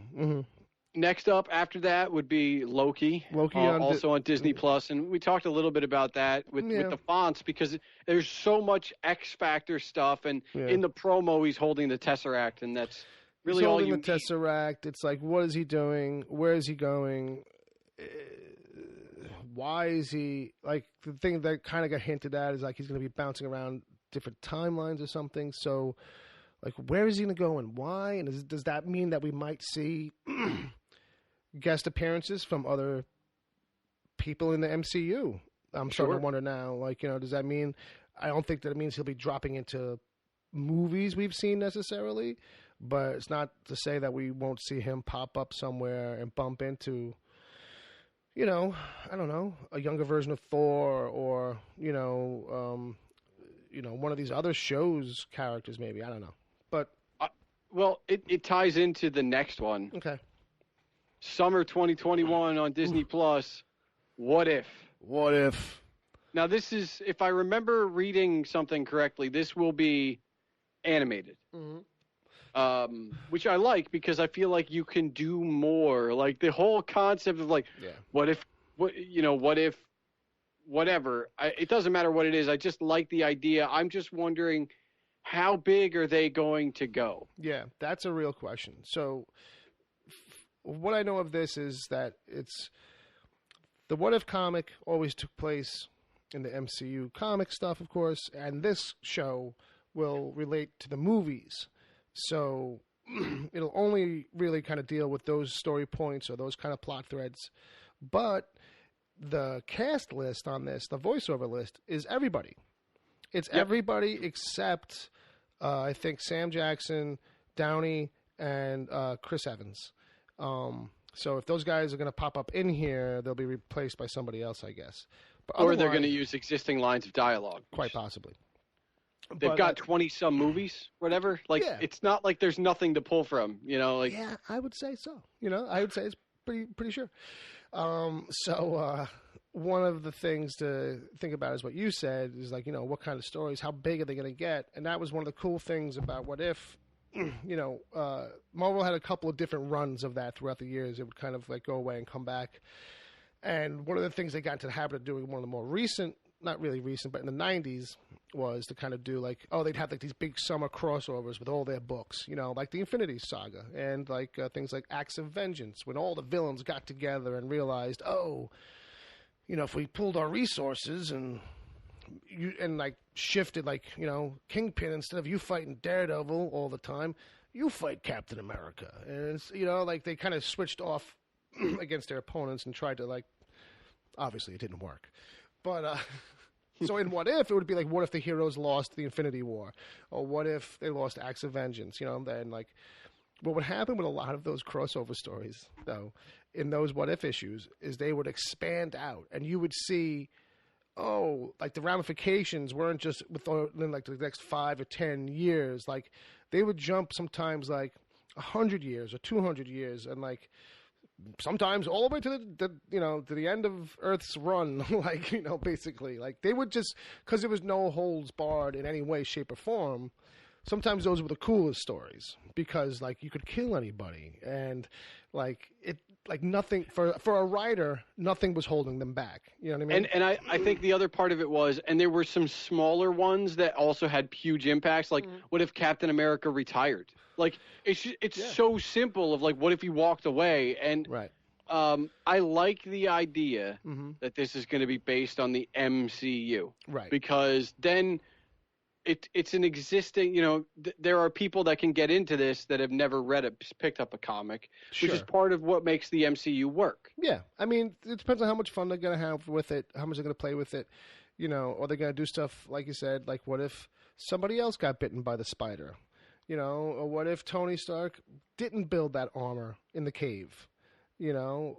next up after that would be Loki also on Disney Plus, and we talked a little bit about that with the fonts, because there's so much X Factor stuff, and in the promo he's holding the Tesseract, and that's really all you need. He's holding the Tesseract. It's like, what is he doing? Where is he going? Why is he, like, the thing that kind of got hinted at is like he's going to be bouncing around different timelines or something. So, like, where is he going to go and why? And does that mean that we might see guest appearances from other people in the MCU? I'm starting to wonder now, like, does that mean, I don't think that it means he'll be dropping into movies we've seen necessarily, but it's not to say that we won't see him pop up somewhere and bump into, I don't know, a younger version of Thor, or, one of these other shows characters maybe, I don't know. But well, it ties into the next one. Okay. Summer 2021 on Disney Plus. What if? What if? Now, this is, if I remember reading something correctly, this will be animated. Which I like, because I feel like you can do more. Like the whole concept of like, what if, whatever. It doesn't matter what it is. I just like the idea. I'm just wondering, how big are they going to go? Yeah, that's a real question. So what I know of this is that it's the What If comic always took place in the MCU comic stuff, of course, and this show will relate to the movies. So it'll only really kind of deal with those story points or those kind of plot threads. But the cast list on this, the voiceover list, is everybody. It's everybody except, I think, Sam Jackson, Downey, and Chris Evans. So if those guys are going to pop up in here, they'll be replaced by somebody else, I guess. But or they're going to use existing lines of dialogue. Quite possibly. They've got 20-some movies, whatever. Like, it's not like there's nothing to pull from, you know? Like, yeah, I would say so. You know, I would say it's pretty sure. So one of the things to think about is what you said is like, you know, what kind of stories, how big are they going to get? And that was one of the cool things about What If. You know, Marvel had a couple of different runs of that throughout the years. It would kind of like go away and come back. And one of the things they got into the habit of doing, one of the more recent, not really recent, but in the 90s, was to kind of do like, they'd have like these big summer crossovers with all their books, you know, like the Infinity Saga and like things like Acts of Vengeance, when all the villains got together and realized, you know, if we pooled our resources and like shifted, like, you know, Kingpin, instead of you fighting Daredevil all the time, you fight Captain America. And it's, you know, like they kind of switched off against their opponents and tried to, like, obviously it didn't work. But so in What If, it would be like, what if the heroes lost the Infinity War? Or what if they lost Acts of Vengeance? You know, then like, what would happen with a lot of those crossover stories, though, in those What If issues, is they would expand out, and you would see, like the ramifications weren't just within like the next 5 or 10 years. Like they would jump sometimes like 100 years or 200 years, and like sometimes all the way to to the end of Earth's run. Like, you know, basically, like they would just, because there was no holds barred in any way, shape, or form. Sometimes those were the coolest stories because like you could kill anybody, and like it, like nothing for a writer, nothing was holding them back. You know what I mean? And I think the other part of it was, and there were some smaller ones that also had huge impacts. Like, what if Captain America retired? Like, it's so simple of like, what if he walked away? And right. I like the idea that this is going to be based on the MCU, right? Because then it's an existing, you know, there are people that can get into this that have never picked up a comic, which is part of what makes the MCU work. Yeah. I mean, it depends on how much fun they're going to have with it, how much they're going to play with it, you know, or they're going to do stuff, like you said, like what if somebody else got bitten by the spider, you know, or what if Tony Stark didn't build that armor in the cave, you know,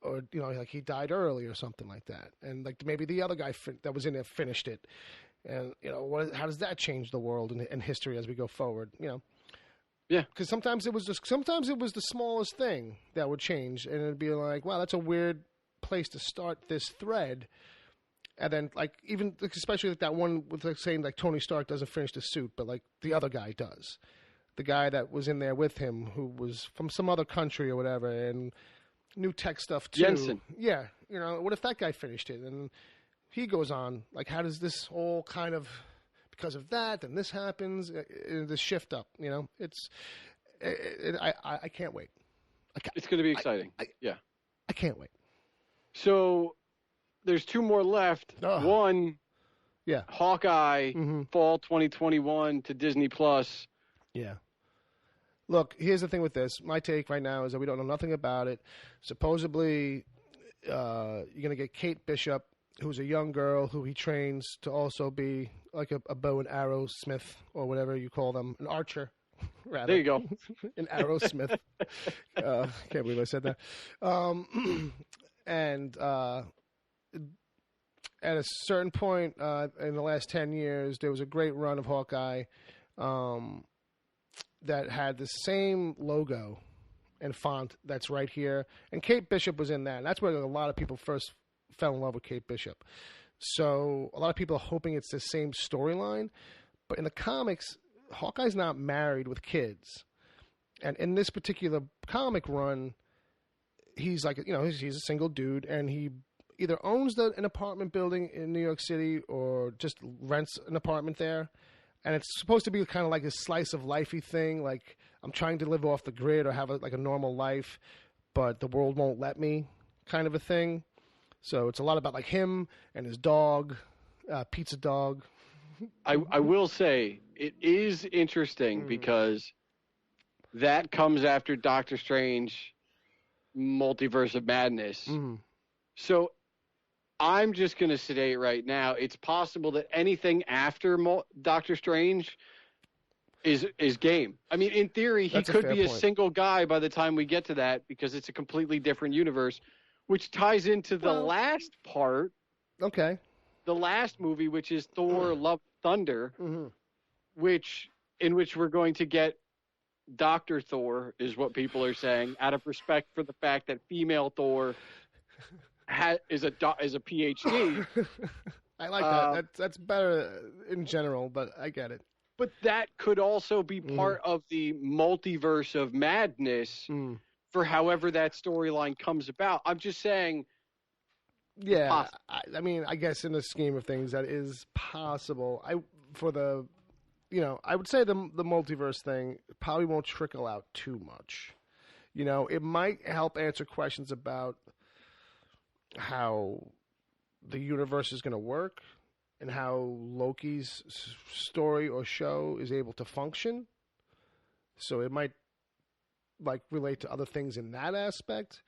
or, you know, like he died early or something like that. And like maybe the other guy that was in there finished it. And, you know, how does that change the world and history as we go forward, you know? Yeah. Because sometimes it was the smallest thing that would change, and it'd be like, wow, that's a weird place to start this thread. And then, like, even, especially like that one with like saying, like, Tony Stark doesn't finish the suit, but, like, the other guy does. The guy that was in there with him who was from some other country or whatever, and new tech stuff, too. Jensen. Yeah. You know, what if that guy finished it? And he goes on, like, how does this all kind of, because of that, and this happens, this shift up, you know? I can't wait. It's going to be exciting. I can't wait. So there's 2 more left. One, Hawkeye, fall 2021 to Disney Plus. Yeah. Look, here's the thing with this. My take right now is that we don't know nothing about it. Supposedly, you're going to get Kate Bishop, who's a young girl who he trains to also be like a bow and arrow smith, or whatever you call them, an archer, rather. There you go. An arrow smith. Can't believe I said that. And at a certain point in the last 10 years, there was a great run of Hawkeye that had the same logo and font that's right here. And Kate Bishop was in that. And that's where a lot of people first fell in love with Kate Bishop. So a lot of people are hoping it's the same storyline. But in the comics, Hawkeye's not married with kids. And in this particular comic run, he's like, you know, he's a single dude, and he either owns an apartment building in New York City or just rents an apartment there. And it's supposed to be kind of like a slice of lifey thing. Like, I'm trying to live off the grid or have a normal life, but the world won't let me, kind of a thing. So it's a lot about like him and his dog, Pizza Dog. I will say it is interesting because that comes after Doctor Strange Multiverse of Madness. So I'm just going to state right now, it's possible that anything after Doctor Strange is game. I mean, in theory, he could be a single guy by the time we get to that, because it's a completely different universe, which ties into the last part. Okay. The last movie, which is Thor: Love Thunder, in which we're going to get Dr. Thor, is what people are saying, out of respect for the fact that female Thor is a PhD. I like that. That's better in general, but I get it. But that could also be part of the multiverse of madness for however that storyline comes about. I'm just saying. Yeah, I mean, I guess in the scheme of things, that is possible. I would say the multiverse thing probably won't trickle out too much. It might help answer questions about how the universe is going to work and how Loki's story or show is able to function. So it might relate to other things in that aspect.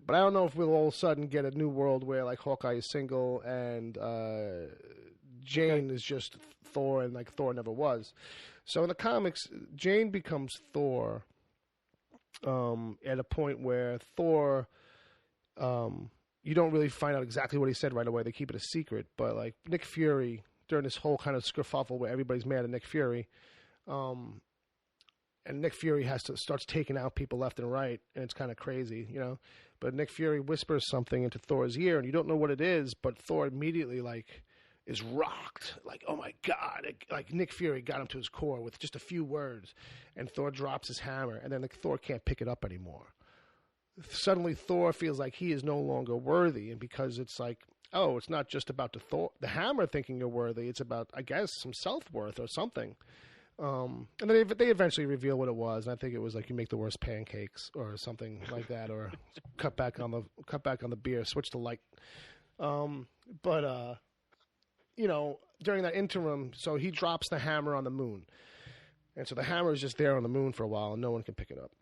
But I don't know if we'll all of a sudden get a new world where Hawkeye is single and Jane is just Thor and Thor never was. So in the comics, Jane becomes Thor at a point where Thor, you don't really find out exactly what he said right away. They keep it a secret. But Nick Fury, during this whole kind of skerfuffle where everybody's mad at Nick Fury, and Nick Fury starts taking out people left and right, and it's kind of crazy, But Nick Fury whispers something into Thor's ear, and you don't know what it is, but Thor immediately is rocked, oh my God, Nick Fury got him to his core with just a few words, and Thor drops his hammer, and then Thor can't pick it up anymore. Suddenly Thor feels like he is no longer worthy, and because it's it's not just about the hammer thinking you're worthy, it's about, I guess, some self-worth or something. And then they eventually reveal what it was, and I think it was you make the worst pancakes or something like that, or cut back on the beer, switch to light. During that interim, so he drops the hammer on the moon, and so the hammer is just there on the moon for a while, and no one can pick it up.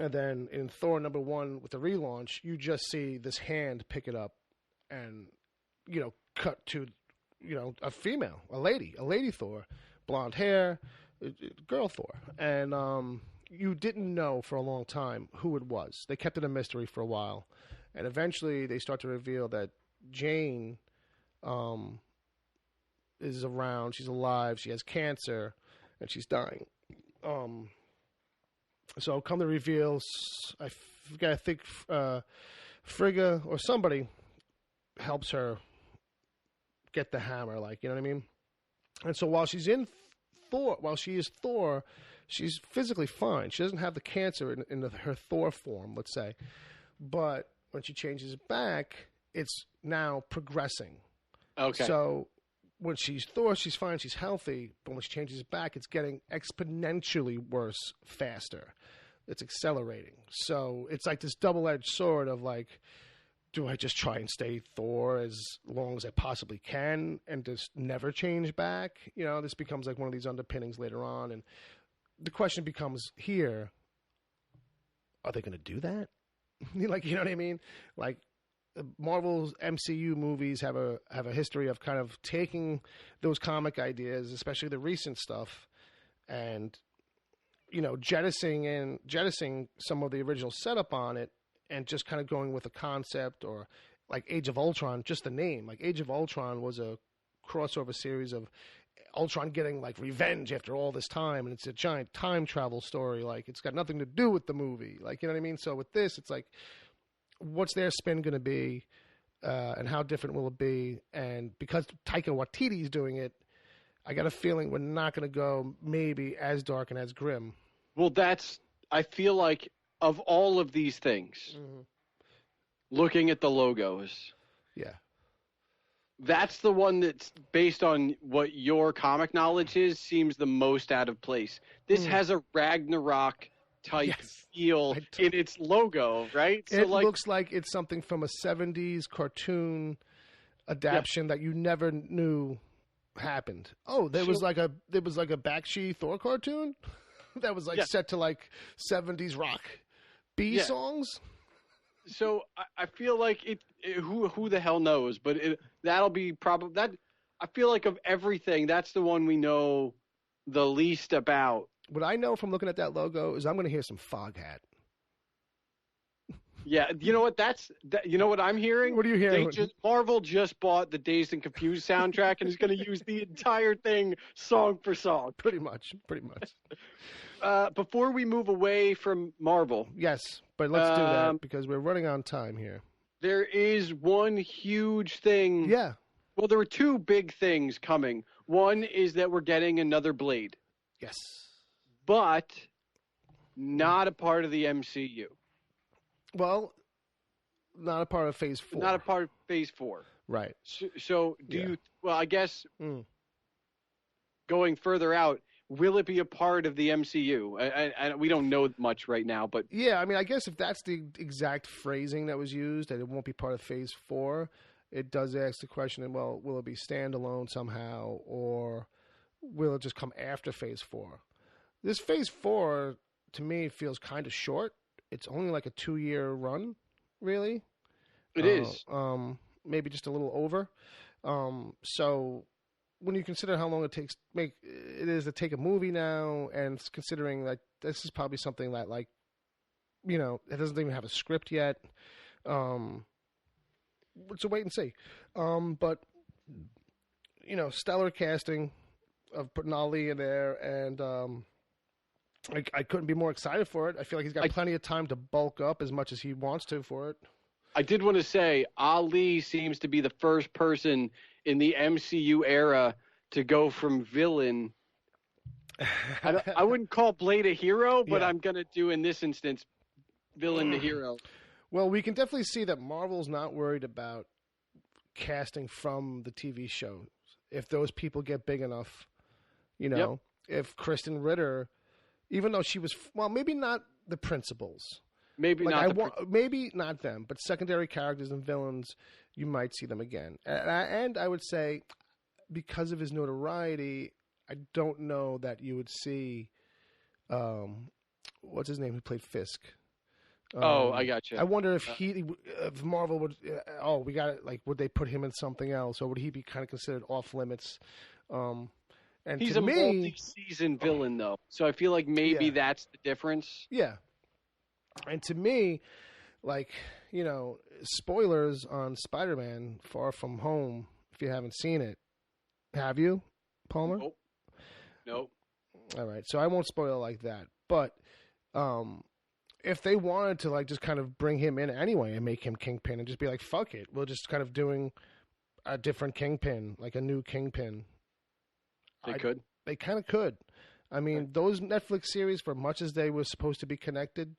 And then in Thor #1 with the relaunch, you just see this hand pick it up, and cut to a female, a lady Thor. Blonde hair, girl Thor. And you didn't know for a long time who it was. They kept it a mystery for a while. And eventually they start to reveal that Jane is around. She's alive. She has cancer. And she's dying. So come to reveal, I think Frigga or somebody helps her get the hammer. You know what I mean? And so while she is Thor, she's physically fine. She doesn't have the cancer in her Thor form, let's say. But when she changes back, it's now progressing. Okay. So when she's Thor, she's fine, she's healthy. But when she changes back, it's getting exponentially worse faster. It's accelerating. So it's this double-edged sword of do I just try and stay Thor as long as I possibly can and just never change back? This becomes one of these underpinnings later on. And the question becomes here, are they going to do that? You know what I mean? Marvel's MCU movies have a history of kind of taking those comic ideas, especially the recent stuff, and, jettisoning some of the original setup on it, and just kind of going with a concept, or Age of Ultron, just the name. Age of Ultron was a crossover series of Ultron getting revenge after all this time, and it's a giant time travel story. It's got nothing to do with the movie. You know what I mean? So with this, it's what's their spin going to be, and how different will it be? And because Taika Waititi's doing it, I got a feeling we're not going to go maybe as dark and as grim. Well, I feel like, of all of these things, looking at the logos, that's the one that's based on what your comic knowledge is, seems the most out of place. This has a Ragnarok type feel in its logo, right? It looks like it's something from a 70s cartoon adaptation that you never knew happened. Oh, there was a Bakshi Thor cartoon that was set to 70s rock B songs. So I feel like who the hell knows, but that'll be probably that. I feel like of everything, that's the one we know the least about. What I know from looking at that logo is I'm going to hear some Foghat. Yeah, you know what? You know what I'm hearing? What are you hearing? Marvel just bought the Dazed and Confused soundtrack and is going to use the entire thing song for song. Pretty much. Before we move away from Marvel. Yes, but let's do that because we're running on time here. There is one huge thing. Yeah. Well, there were two big things coming. One is that we're getting another Blade. Yes. But not a part of the MCU. Well, not a part of Phase 4. Not a part of Phase 4. Right. So do you... Well, I guess going further out, will it be a part of the MCU? We don't know much right now, but... Yeah, I mean, I guess if that's the exact phrasing that was used, that it won't be part of Phase 4, it does ask the question, well, will it be standalone somehow, or will it just come after Phase 4? This Phase 4, to me, feels kind of short. It's only like a 2-year run, really. It is. Maybe just a little over. So when you consider how long it is to take a movie now, and considering that this is probably something that, like, you know, it doesn't even have a script yet. So wait and see. But, you know, stellar casting of putting Ali in there, and I couldn't be more excited for it. I feel like he's got plenty of time to bulk up as much as he wants to for it. I did want to say Ali seems to be the first person in the MCU era to go from villain. I wouldn't call Blade a hero, but I'm going to do in this instance villain to hero. Well, we can definitely see that Marvel's not worried about casting from the TV shows. If those people get big enough, you know, if Kristen Ritter, even though she was, well, maybe not the principals. Maybe like maybe not them, but secondary characters and villains, you might see them again. And I would say, because of his notoriety, I don't know that you would see, what's his name, who played Fisk? I got you. I wonder if if Marvel would, we got it. Like, would they put him in something else, or would he be kind of considered off limits? And he's a multi-season villain, though, so I feel like maybe that's the difference. Yeah. And to me, like, you know, spoilers on Spider-Man Far From Home, if you haven't seen it. Have you, Palmer? Nope. All right. So I won't spoil like that. But if they wanted to, like, just kind of bring him in anyway and make him Kingpin and just be like, fuck it, we're just kind of doing a different Kingpin, like a new Kingpin. They could. They kind of could. I mean, those Netflix series, for much as they were supposed to be connected,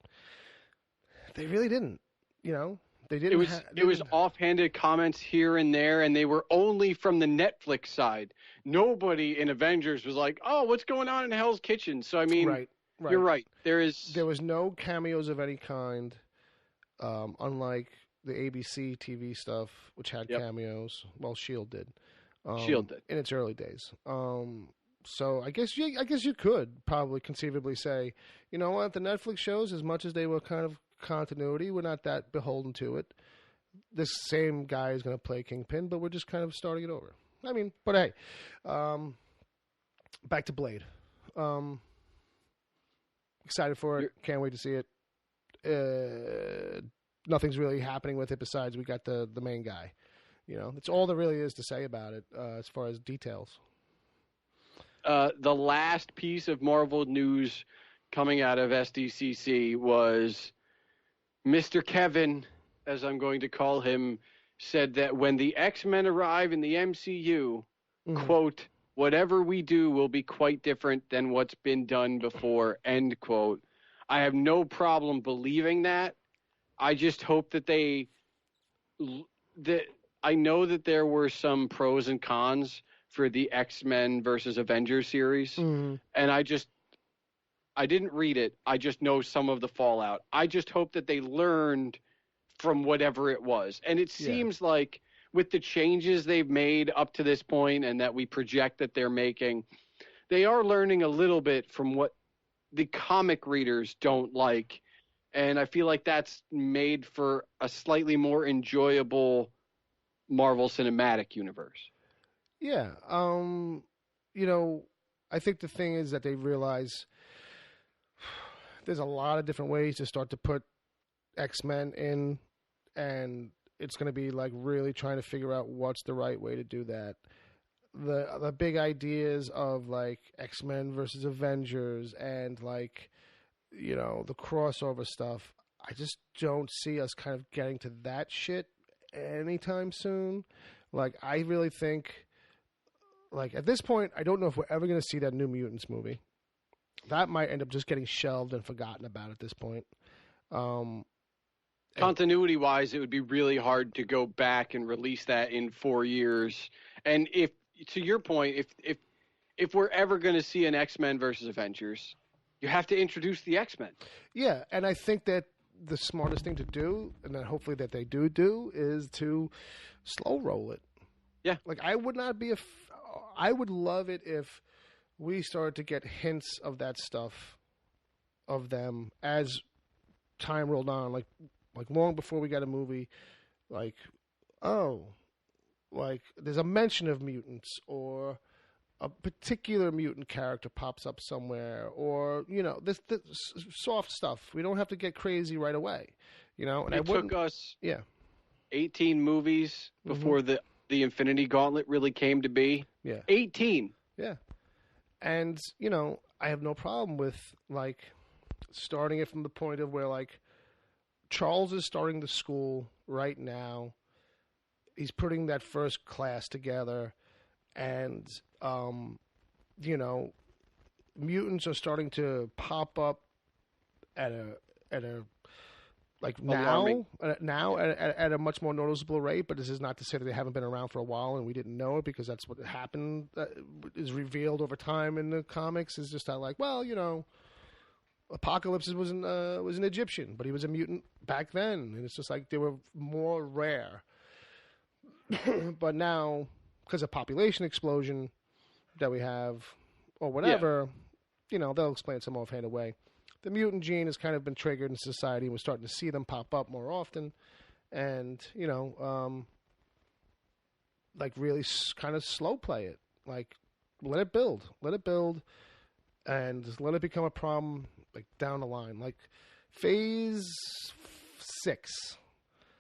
they really didn't. You know, they didn't. It was offhanded comments here and there, and they were only from the Netflix side. Nobody in Avengers was like, "Oh, what's going on in Hell's Kitchen?" So I mean, right. You're right. There was no cameos of any kind, unlike the ABC TV stuff, which had cameos. Well, Shield did. Shield did in its early days. So I guess you could probably conceivably say, you know what, the Netflix shows, as much as they were kind of continuity, we're not that beholden to it. This same guy is going to play Kingpin, but we're just kind of starting it over. I mean, but hey, back to Blade. Excited for it. Can't wait to see it. Nothing's really happening with it besides we got the main guy. You know, that's all there really is to say about it as far as details. The last piece of Marvel news coming out of SDCC was Mr. Kevin, as I'm going to call him, said that when the X-Men arrive in the MCU, quote, whatever we do will be quite different than what's been done before, end quote. I have no problem believing that. I just hope that I know that there were some pros and cons for the X-Men versus Avengers series. And I didn't read it. I just know some of the fallout. I just hope that they learned from whatever it was. And it seems like with the changes they've made up to this point and that we project that they're making, they are learning a little bit from what the comic readers don't like. And I feel like that's made for a slightly more enjoyable Marvel Cinematic Universe. Yeah. You know, I think the thing is that they realize there's a lot of different ways to start to put X-Men in, and it's going to be like really trying to figure out what's the right way to do that. The big ideas of like X-Men versus Avengers and like, you know, the crossover stuff. I just don't see us kind of getting to that shit anytime soon. Like, I really think, like, at this point, I don't know if we're ever going to see that New Mutants movie. That might end up just getting shelved and forgotten about at this point. Continuity-wise, it would be really hard to go back and release that in 4 years. And if, to your point, if we're ever going to see an X-Men versus Avengers, you have to introduce the X-Men. Yeah, and I think that the smartest thing to do, and then hopefully that they do, is to slow roll it. Yeah. Like, I would not be I would love it if we started to get hints of that stuff, of them, as time rolled on. Like long before we got a movie, like, oh, like, there's a mention of mutants, or a particular mutant character pops up somewhere, or, you know, this soft stuff. We don't have to get crazy right away, you know. And it took us 18 movies before the Infinity Gauntlet really came to be. Yeah. 18. Yeah. And, you know, I have no problem with, like, starting it from the point of where, like, Charles is starting the school right now. He's putting that first class together, and you know, mutants are starting to pop up at a like now at a much more noticeable rate. But this is not to say that they haven't been around for a while and we didn't know it, because that's what happened. Is revealed over time in the comics. Is just that, like, well, you know, Apocalypse was an Egyptian, but he was a mutant back then, and it's just like they were more rare. But now, because of population explosion that we have, or whatever, you know, they'll explain it some offhand way. The mutant gene has kind of been triggered in society, and we're starting to see them pop up more often, and, you know, like, really kind of slow play it. Like, let it build, and just let it become a problem, like, down the line. Like, phase 6.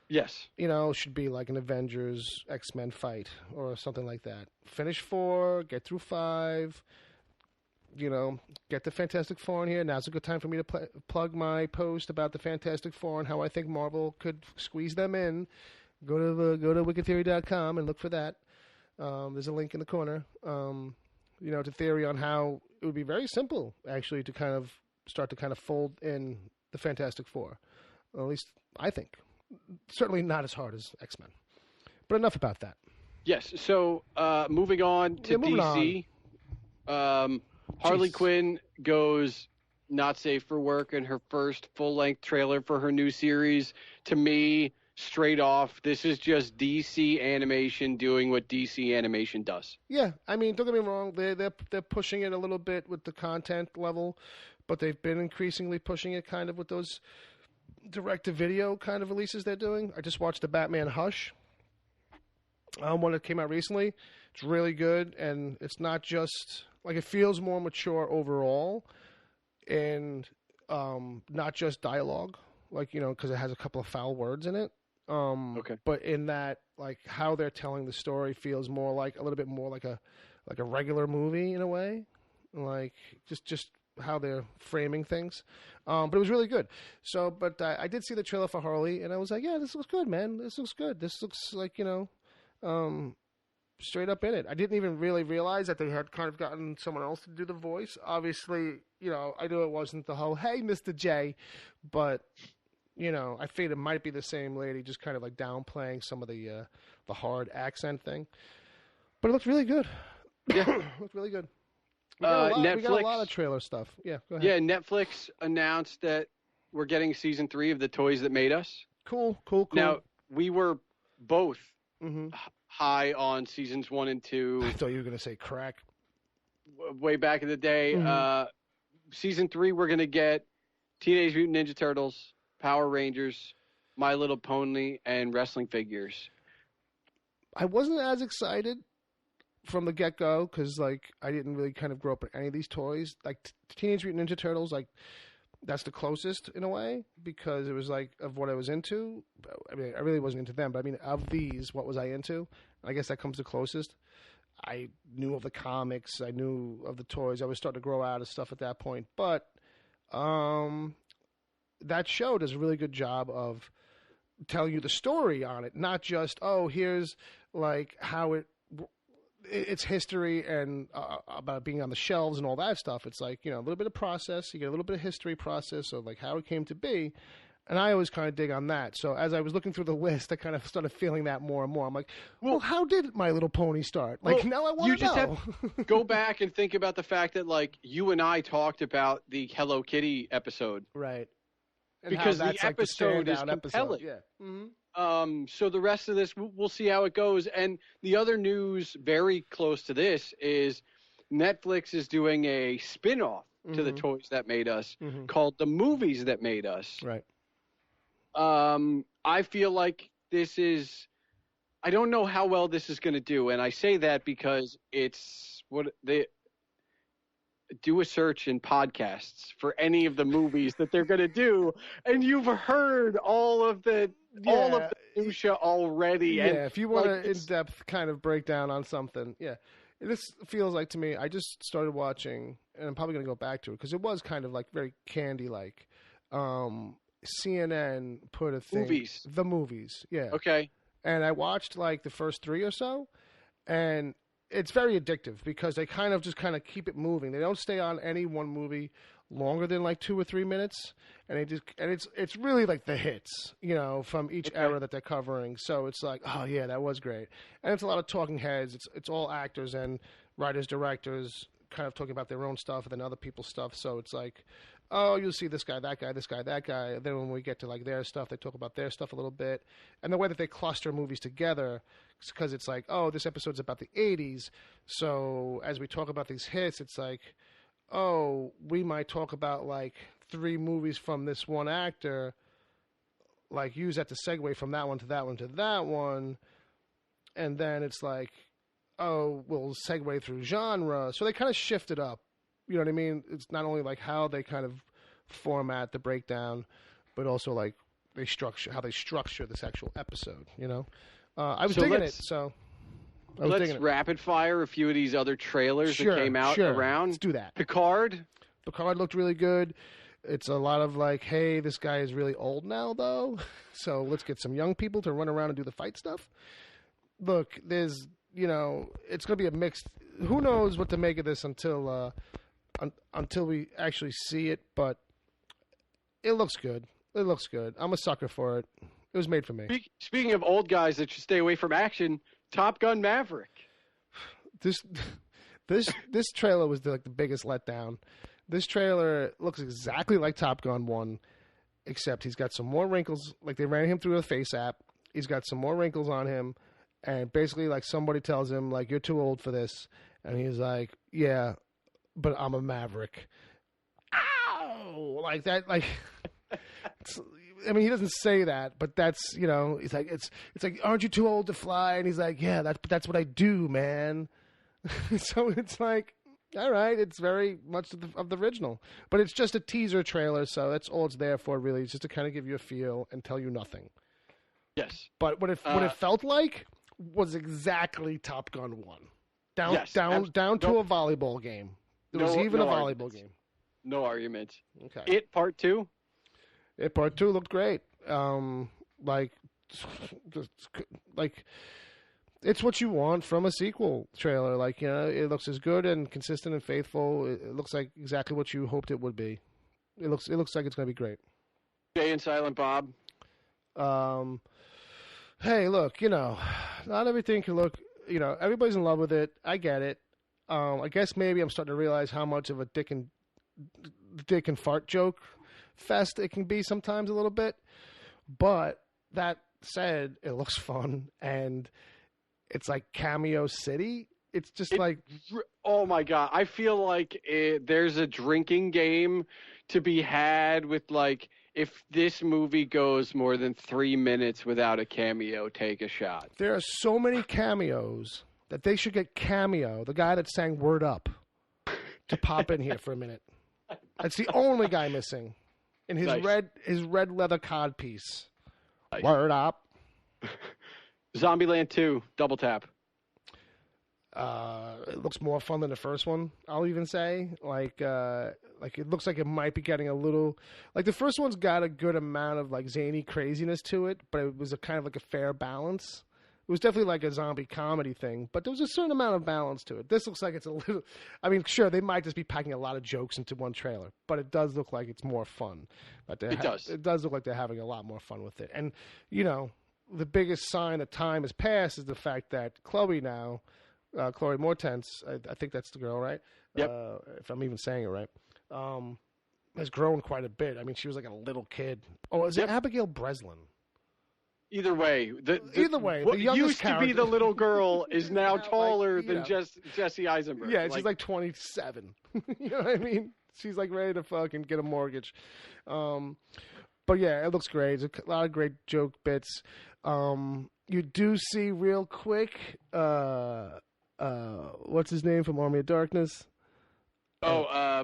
Yes. You know, should be like an Avengers X-Men fight or something like that. Finish 4, get through 5, you know, get the Fantastic Four in here. Now's a good time for me to plug my post about the Fantastic Four and how I think Marvel could squeeze them in. Go to wickedtheory.com and look for that. There's a link in the corner. You know, to theory on how it would be very simple, actually, to kind of start to kind of fold in the Fantastic Four. Well, at least I think. Certainly not as hard as X-Men. But enough about that. Yes. So moving on to DC. Harley Quinn goes not safe for work in her first full-length trailer for her new series. To me, straight off, this is just DC animation doing what DC animation does. Yeah, I mean, don't get me wrong. They're pushing it a little bit with the content level, but they've been increasingly pushing it kind of with those direct-to-video kind of releases they're doing. I just watched the Batman Hush, one that came out recently. It's really good, and it's not just, like, it feels more mature overall, and not just dialogue, like, you know, because it has a couple of foul words in it. Okay. But in that, like, how they're telling the story feels more like, a little bit more like a regular movie in a way, like just how they're framing things. But it was really good. So, but I did see the trailer for Harley, and I was like, yeah, this looks good, man. This looks good. This looks like, you know, straight up in it. I didn't even really realize that they had kind of gotten someone else to do the voice. Obviously, you know, I knew it wasn't the whole, hey, Mr. J, but, you know, I figured it might be the same lady, just kind of like downplaying some of the hard accent thing. But it looked really good. Yeah. It looked really good. We got a lot of trailer stuff. Yeah, go ahead. Yeah, Netflix announced that we're getting season 3 of The Toys That Made Us. Cool. Now, we were both high on seasons 1 and 2. I thought you were going to say crack. Way back in the day. Season 3, we're going to get Teenage Mutant Ninja Turtles, Power Rangers, My Little Pony, and wrestling figures. I wasn't as excited from the get-go, because, like, I didn't really kind of grow up with any of these toys. Like, Teenage Mutant Ninja Turtles, like, that's the closest in a way because it was like of what I was into. I mean, I really wasn't into them, but I mean, of these, what was I into? I guess that comes the closest. I knew of the comics. I knew of the toys. I was starting to grow out of stuff at that point. But that show does a really good job of telling you the story on it, not just, oh, here's like how its history and about being on the shelves and all that stuff. It's like, a little bit of process. You get a little bit of history process of like how it came to be. And I always kind of dig on that. So as I was looking through the list, I kind of started feeling that more and more. I'm like, well, how did My Little Pony start? Like, now I want to know. You just have to go back and think about the fact that, like, you and I talked about the Hello Kitty episode. Right. And because the episode is compelling. Yeah. Mm-hmm. So the rest of this, we'll see how it goes. And the other news very close to this is Netflix is doing a spin-off to the Toys That Made Us called The Movies That Made Us. Right. I feel like this is – I don't know how well this is going to do, and I say that because it's what they do a search in podcasts for any of the movies that they're going to do, and you've heard all of the minutia already. Yeah, and if you want an in-depth kind of breakdown on something, yeah. This feels like to me, I just started watching, and I'm probably going to go back to it because it was kind of like very candy-like. CNN put a thing. The movies, yeah. Okay. And I watched like the first 3 or so, and it's very addictive because they kind of keep it moving. They don't stay on any one movie longer than like 2 or 3 minutes, and it's really like the hits, from each era that they're covering. So it's like, oh yeah, that was great, and it's a lot of talking heads. It's all actors and writers, directors, kind of talking about their own stuff and then other people's stuff. So it's like, oh, you'll see this guy, that guy, this guy, that guy. And then when we get to like their stuff, they talk about their stuff a little bit. And the way that they cluster movies together, because it's like, oh, this episode's about the 80s. So as we talk about these hits, it's like, oh, we might talk about like 3 movies from this one actor, like use that to segue from that one to that one to that one. And then it's like, oh, we'll segue through genre. So they kind of shift it up. You know what I mean? It's not only like how they kind of format the breakdown, but also like how they structure this actual episode. I was digging it. So let's rapid fire a few of these other trailers that came out around. Let's do that. Picard looked really good. It's a lot of like, hey, this guy is really old now, though. So let's get some young people to run around and do the fight stuff. Look, there's, it's going to be a mixed. Who knows what to make of this until we actually see it, but it looks good. It looks good. I'm a sucker for it. It was made for me. Speaking of old guys that should stay away from action, Top Gun Maverick. This trailer was the biggest letdown. This trailer looks exactly like Top Gun 1, except he's got some more wrinkles. Like they ran him through a face app. He's got some more wrinkles on him, and basically like somebody tells him like, you're too old for this, and he's like, yeah, but I'm a maverick. Ow! Like that, like, I mean, he doesn't say that, but that's, he's like, it's like, aren't you too old to fly? And he's like, yeah, that's what I do, man. So it's like, all right, it's very much of the original, but it's just a teaser trailer. So that's all it's there for, really. It's just to kind of give you a feel and tell you nothing. Yes. But what it felt like was exactly Top Gun 1. Down to a volleyball game. It was even a volleyball game. No arguments. Okay. It Part 2? It Part 2 looked great. It's what you want from a sequel trailer. Like, it looks as good and consistent and faithful. It looks like exactly what you hoped it would be. It looks like it's going to be great. Jay and Silent Bob. Hey, look, not everything can look, everybody's in love with it. I get it. I guess maybe I'm starting to realize how much of a dick and fart joke fest it can be sometimes a little bit. But that said, it looks fun, and it's like Cameo City. It's just oh my God. I feel like there's a drinking game to be had with like, if this movie goes more than 3 minutes without a cameo, take a shot. There are so many cameos that they should get Cameo, the guy that sang Word Up, to pop in here for a minute. That's the only guy missing. in his red leather codpiece. Nice. Word up. Zombieland 2, double tap. It looks more fun than the first one, I'll even say. Like it looks like it might be getting a little... Like, the first one's got a good amount of, like, zany craziness to it, but it was a kind of like a fair balance. It was definitely like a zombie comedy thing, but there was a certain amount of balance to it. This looks like it's a little... I mean, sure, they might just be packing a lot of jokes into one trailer, but it does look like it's more fun. It does. It does look like they're having a lot more fun with it. And, you know, the biggest sign that time has passed is the fact that Chloe now... Chloe Moretz, I think that's the girl, right? Yep. If I'm even saying it right, has grown quite a bit. I mean, she was like a little kid. Oh, is it Abigail Breslin? Either way, the what used character... to be the little girl is now taller than Jesse Eisenberg. Yeah, she's like 27. You know what I mean? She's like ready to fucking get a mortgage. But yeah, it looks great. There's a lot of great joke bits. You do see real quick. What's his name from Army of Darkness? I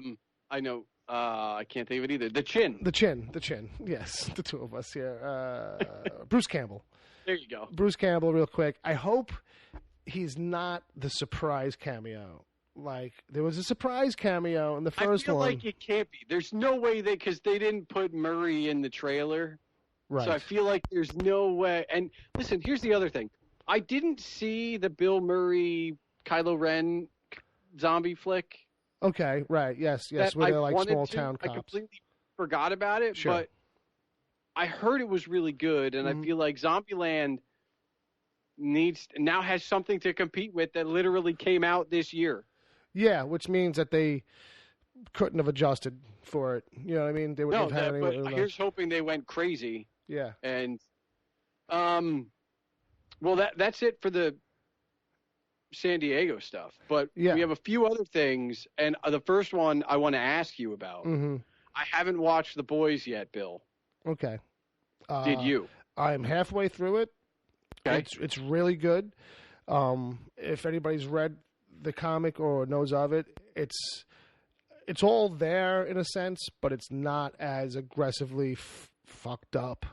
know. I can't think of it either. The Chin. Yes, the two of us here. Bruce Campbell. There you go. Bruce Campbell, real quick. I hope he's not the surprise cameo. Like, there was a surprise cameo in the first one. I feel like it can't be. There's no way because they didn't put Murray in the trailer. Right. So I feel like there's no way. And listen, here's the other thing. I didn't see the Bill Murray, Kylo Ren zombie flick. Okay, right, yes, where they're like small town cops. I completely forgot about it, sure. But I heard it was really good, and I feel like Zombieland now has something to compete with that literally came out this year. Yeah, which means that they couldn't have adjusted for it. You know what I mean? They wouldn't have had but here's hoping they went crazy. Yeah. And, well, that's it for the San Diego stuff. But we have a few other things, and the first one I want to ask you about. Mm-hmm. I haven't watched The Boys yet, Bill. Okay. Did you? I'm halfway through it. Okay. It's really good. If anybody's read the comic or knows of it, it's all there in a sense, but it's not as aggressively fucked up.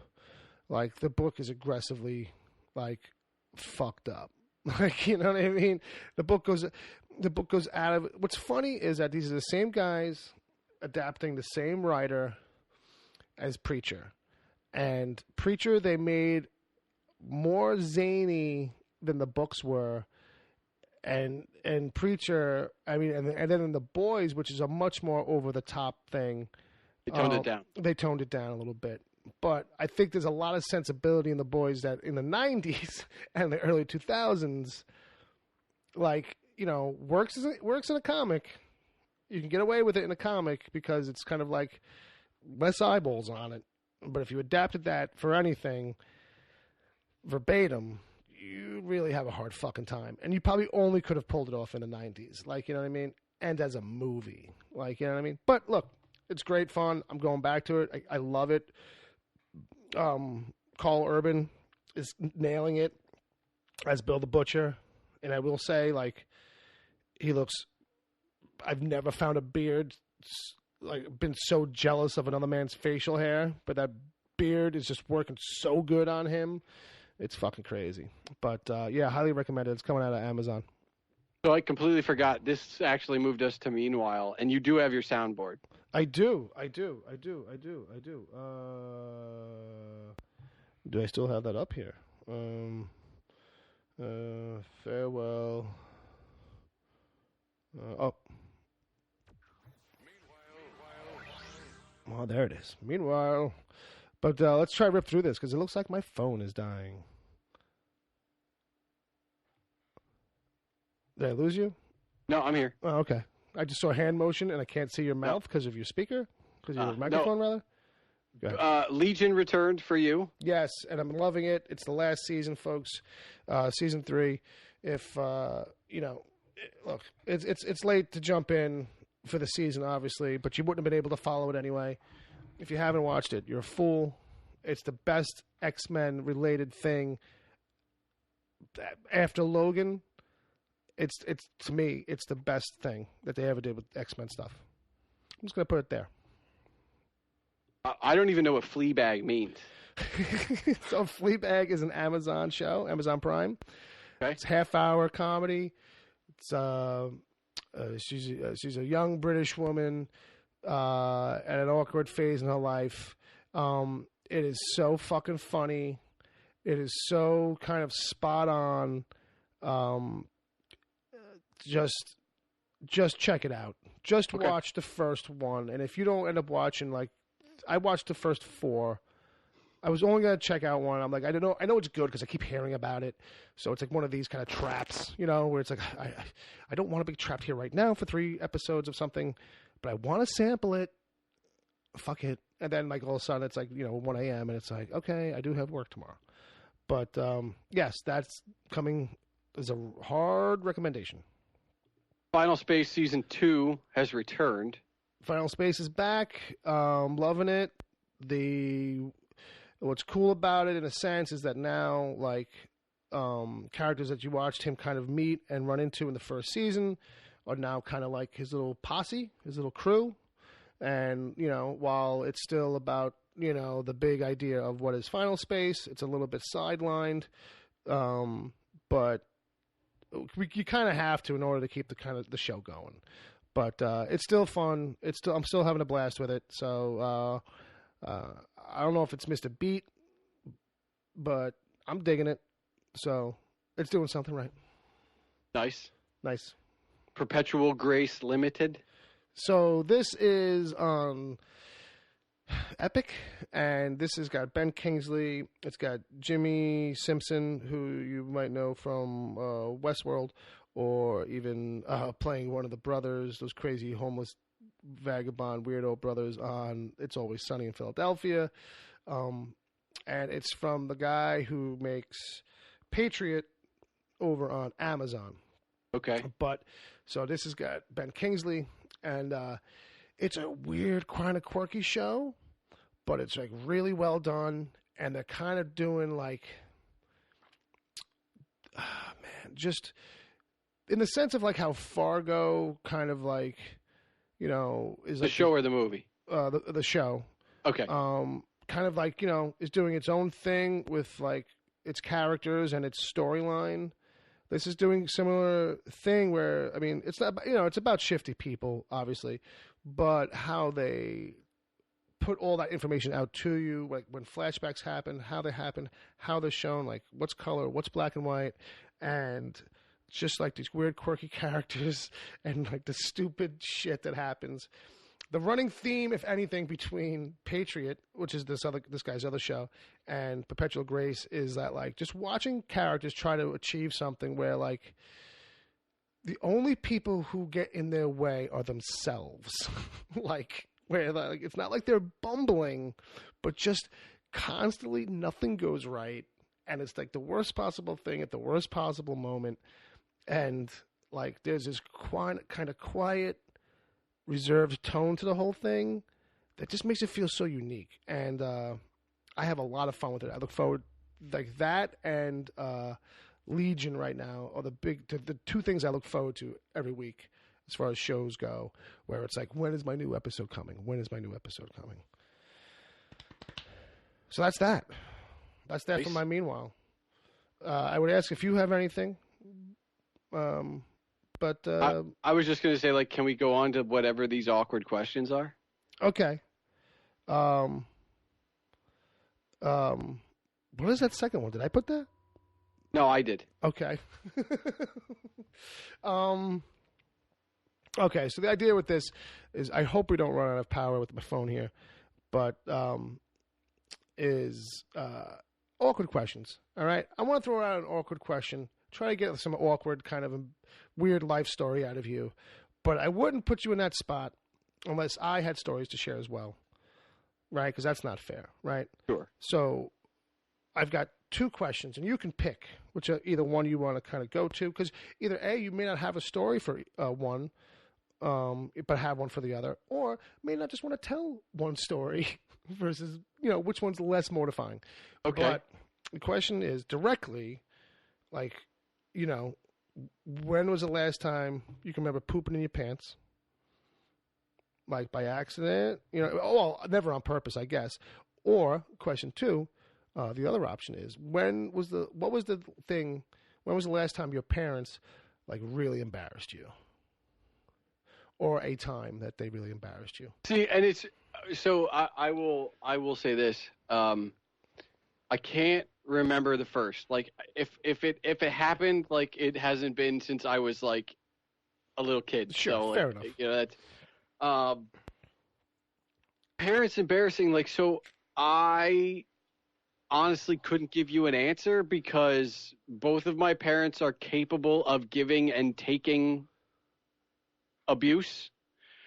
Like, the book is aggressively, like, fucked up. Like, you know what I mean? The book goes out of it. What's funny is that these are the same guys adapting the same writer as Preacher. And Preacher, they made more zany than the books were. And Preacher, I mean, and then in The Boys, which is a much more over-the-top thing. They toned it down. They toned it down a little bit. But I think there's a lot of sensibility in The Boys that in the 90s and the early 2000s, like, you know, works in a comic. You can get away with it in a comic because it's kind of like less eyeballs on it. But if you adapted that for anything verbatim, you really have a hard fucking time. And you probably only could have pulled it off in the 90s. Like, you know what I mean? And as a movie. Like, you know what I mean? But look, it's great fun. I'm going back to it. I love it. Carl Urban is nailing it as Bill the Butcher. And I will say, like, he looks... I've never found a beard, like, been so jealous of another man's facial hair, but that beard is just working so good on him. It's fucking crazy. But, yeah, highly recommended. It's coming out of Amazon. So I completely forgot. This actually moved us to Meanwhile, and you do have your soundboard. I do. Do I still have that up here? Farewell. Oh, there it is. Meanwhile. But let's try to rip through this, because it looks like my phone is dying. Did I lose you? No, I'm here. Oh, okay. I just saw a hand motion, and I can't see your mouth because of your speaker? Because of your microphone, rather? Legion returned for you. Yes, and I'm loving it. It's the last season, folks. Season 3. If, you know, look, it's late to jump in for the season, obviously, but you wouldn't have been able to follow it anyway. If you haven't watched it, you're a fool. It's the best X-Men related thing after Logan. It's to me, it's the best thing that they ever did with X-Men stuff. I'm just going to put it there. I don't even know what Fleabag means. So Fleabag is an Amazon show, Amazon Prime. Okay. It's half-hour comedy. It's she's a young British woman at an awkward phase in her life. It is so fucking funny. It is so kind of spot on. Just check it out. Just watch the first one, and if you don't end up watching, like, I watched the first 4. I was only gonna check out one. I'm like, I don't know. I know it's good because I keep hearing about it. So it's like one of these kind of traps, where it's like I don't want to be trapped here right now for 3 episodes of something, but I want to sample it. Fuck it. And then like all of a sudden it's like 1 a.m. and it's like, okay, I do have work tomorrow. But yes, that's coming as a hard recommendation. Final Space Season 2 has returned. Final Space is back. Loving it. What's cool about it, in a sense, is that now, like, characters that you watched him kind of meet and run into in the first season are now kind of like his little posse, his little crew. And, while it's still about, the big idea of what is Final Space, it's a little bit sidelined. But you kind of have to in order to keep the show going. But it's still fun. I'm still having a blast with it. So I don't know if it's missed a beat, but I'm digging it. So it's doing something right. Nice. Perpetual Grace Limited. So this is on Epic, and this has got Ben Kingsley. It's got Jimmy Simpson, who you might know from Westworld, or even playing one of the brothers, those crazy homeless vagabond weirdo brothers on It's Always Sunny in Philadelphia. And it's from the guy who makes Patriot over on Amazon. Okay. But so this has got Ben Kingsley, and it's a weird kind of quirky show, but it's like really well done, and they're kind of doing like just in the sense of like how Fargo kind of like is the like show or the movie? The show. Okay. Kind of like, is doing its own thing with like its characters and its storyline. This is doing similar thing where, I mean, it's not, it's about shifty people, obviously, but how they put all that information out to you, like when flashbacks happen, how they happen, how they're shown, like what's color, what's black and white, and just like these weird, quirky characters and like the stupid shit that happens. The running theme, if anything, between Patriot, which is this guy's other show, and Perpetual Grace is that like just watching characters try to achieve something where like the only people who get in their way are themselves. Like where like it's not like they're bumbling, but just constantly nothing goes right, and it's like the worst possible thing at the worst possible moment. And like there's this kind of quiet, reserved tone to the whole thing that just makes it feel so unique. And I have a lot of fun with it. I look forward like that and Legion right now are the 2 things I look forward to every week as far as shows go, where it's like, when is my new episode coming? When is my new episode coming? So that's that. That's that for my meanwhile. I would ask if you have anything. But I was just going to say, like, can we go on to whatever these awkward questions are? Okay. What is that second one? Did I put that? No, I did. Okay. Okay, so the idea with this is I hope we don't run out of power with my phone here, but is awkward questions, all right? I want to throw out an awkward question, try to get some awkward kind of a weird life story out of you, but I wouldn't put you in that spot unless I had stories to share as well, right? Because that's not fair, right? Sure. So I've got 2 questions, and you can pick which either one you want to kind of go to, because either A, you may not have a story for one, but have one for the other, or may not just want to tell one story versus, which one's less mortifying. Okay. But the question is directly, like, when was the last time you can remember pooping in your pants? like by accident? Well, never on purpose, I guess. Or question 2, the other option is when was the last time your parents like really embarrassed you? Or a time that they really embarrassed you. See, and it's so I will say this. I can't remember the first. Like if it happened, like it hasn't been since I was like a little kid. Sure, so, fair like, enough. That's parents embarrassing. Like, so I honestly couldn't give you an answer because both of my parents are capable of giving and taking abuse.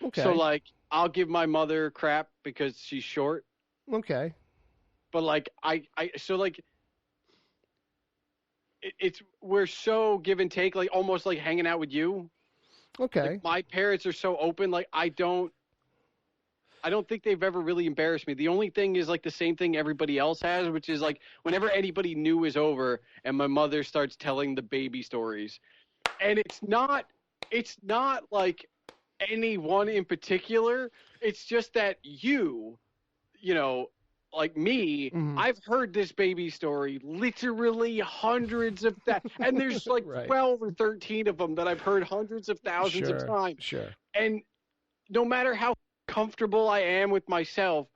Okay. So like I'll give my mother crap because she's short. Okay. But like we're so give and take, like almost like hanging out with you. Okay. Like, my parents are so open, like I don't think they've ever really embarrassed me. The only thing is like the same thing everybody else has, which is like whenever anybody new is over and my mother starts telling the baby stories. And it's not like anyone in particular. It's just that like me, mm-hmm. I've heard this baby story literally hundreds of and there's like right. 12 or 13 of them that I've heard hundreds of thousands of times. Sure. And no matter how comfortable I am with myself,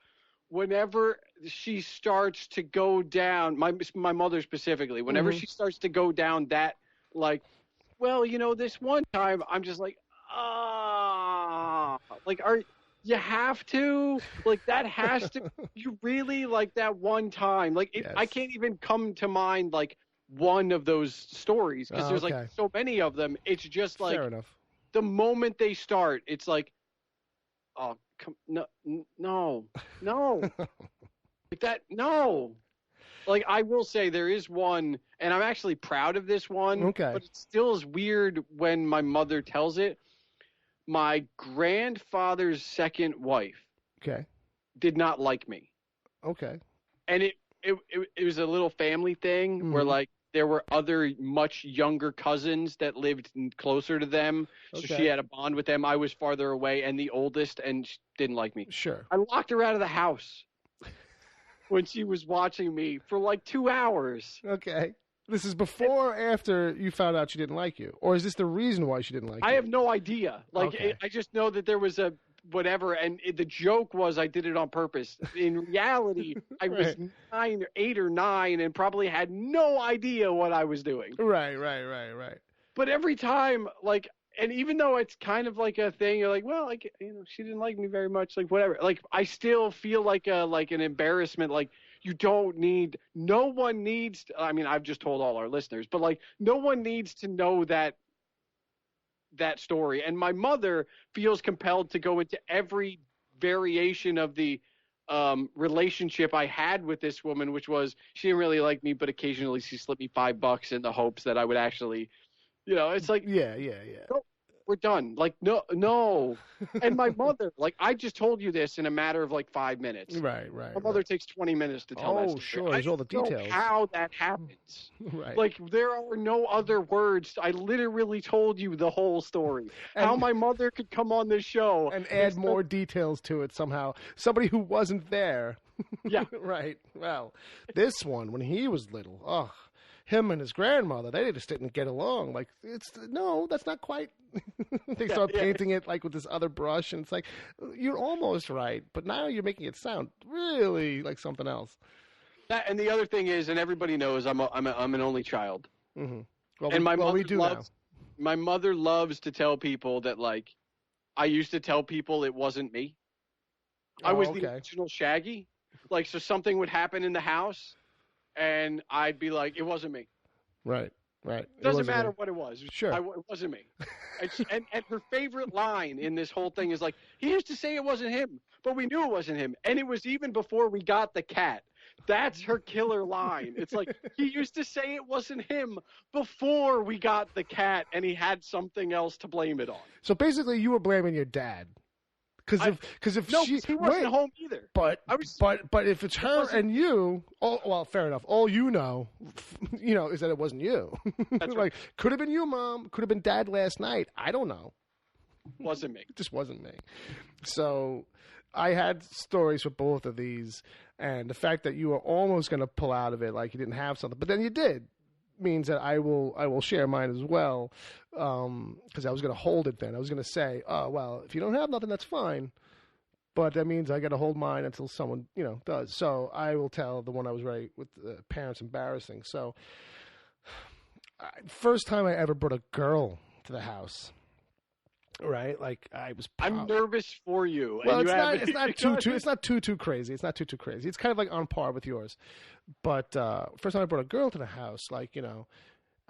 whenever she starts to go down, my mother specifically, whenever mm-hmm. she starts to go down that, like, well, this one time, I'm just like, like, you have to, like, that has to, you really, like, that one time, like, yes. I can't even come to mind, like, one of those stories, because there's, like, so many of them. It's just, like, fair enough. The moment they start, it's like, oh, no. Like that, no. Like, I will say there is one, and I'm actually proud of this one, okay. but it still is weird when my mother tells it. My grandfather's second wife did not like me. Okay. And it was a little family thing mm-hmm. where, like, there were other much younger cousins that lived closer to them. So she had a bond with them. I was farther away and the oldest, and she didn't like me. Sure. I locked her out of the house when she was watching me for like 2 hours. Okay. This is before or after you found out she didn't like you? Or is this the reason why she didn't like you? I have no idea. Like, I just know that there was a whatever, and the joke was I did it on purpose. In reality, I was 8 or 9 and probably had no idea what I was doing. Right. But every time, like, and even though it's kind of like a thing, you're like, well, like, she didn't like me very much, like, whatever. Like, I still feel like an embarrassment. Like, no one needs, I mean, I've just told all our listeners, but like, no one needs to know that story. And my mother feels compelled to go into every variation of the relationship I had with this woman, which was she didn't really like me, but occasionally she slipped me $5 in the hopes that I would actually, it's like, yeah. No, we're done. Like, no. And my mother, like, I just told you this in a matter of like 5 minutes. Right. My mother takes 20 minutes to tell that story. Oh, sure. There's all the details. I don't know how that happens. Right. Like, there are no other words. I literally told you the whole story. How my mother could come on this show and add more details to it somehow. Somebody who wasn't there. Yeah. Right. Well, this one, when he was little, him and his grandmother, they just didn't get along. Like, that's not quite. They start painting it like with this other brush, and it's like, you're almost right, but now you're making it sound really like something else. And the other thing is, and everybody knows, I'm an only child. Mm-hmm. My mother loves to tell people that, like, I used to tell people it wasn't me. I was the original Shaggy. Like, so something would happen in the house, and I'd be like, it wasn't me. Right. Doesn't matter what it was. Sure. It wasn't me. and her favorite line in this whole thing is like, he used to say it wasn't him, but we knew it wasn't him. And it was even before we got the cat. That's her killer line. It's like, he used to say it wasn't him before we got the cat, and he had something else to blame it on. So basically you were blaming your dad. Because if he wasn't home either. But if it's her and you, fair enough. All you know, is that it wasn't you. That's like, could have been you, Mom. Could have been Dad last night. I don't know. Wasn't me. It just wasn't me. So I had stories for both of these, and the fact that you were almost going to pull out of it like you didn't have something, but then you did, means that I will share mine as well, because I was going to hold it then. I was going to say, oh, well, if you don't have nothing, that's fine. But that means I got to hold mine until someone, does. So I will tell the one I was right with the parents embarrassing. So first time I ever brought a girl to the house. Right, like I'm nervous for you. Well, it's not too crazy. It's not too crazy. It's kind of like on par with yours. But first time I brought a girl to the house, like kind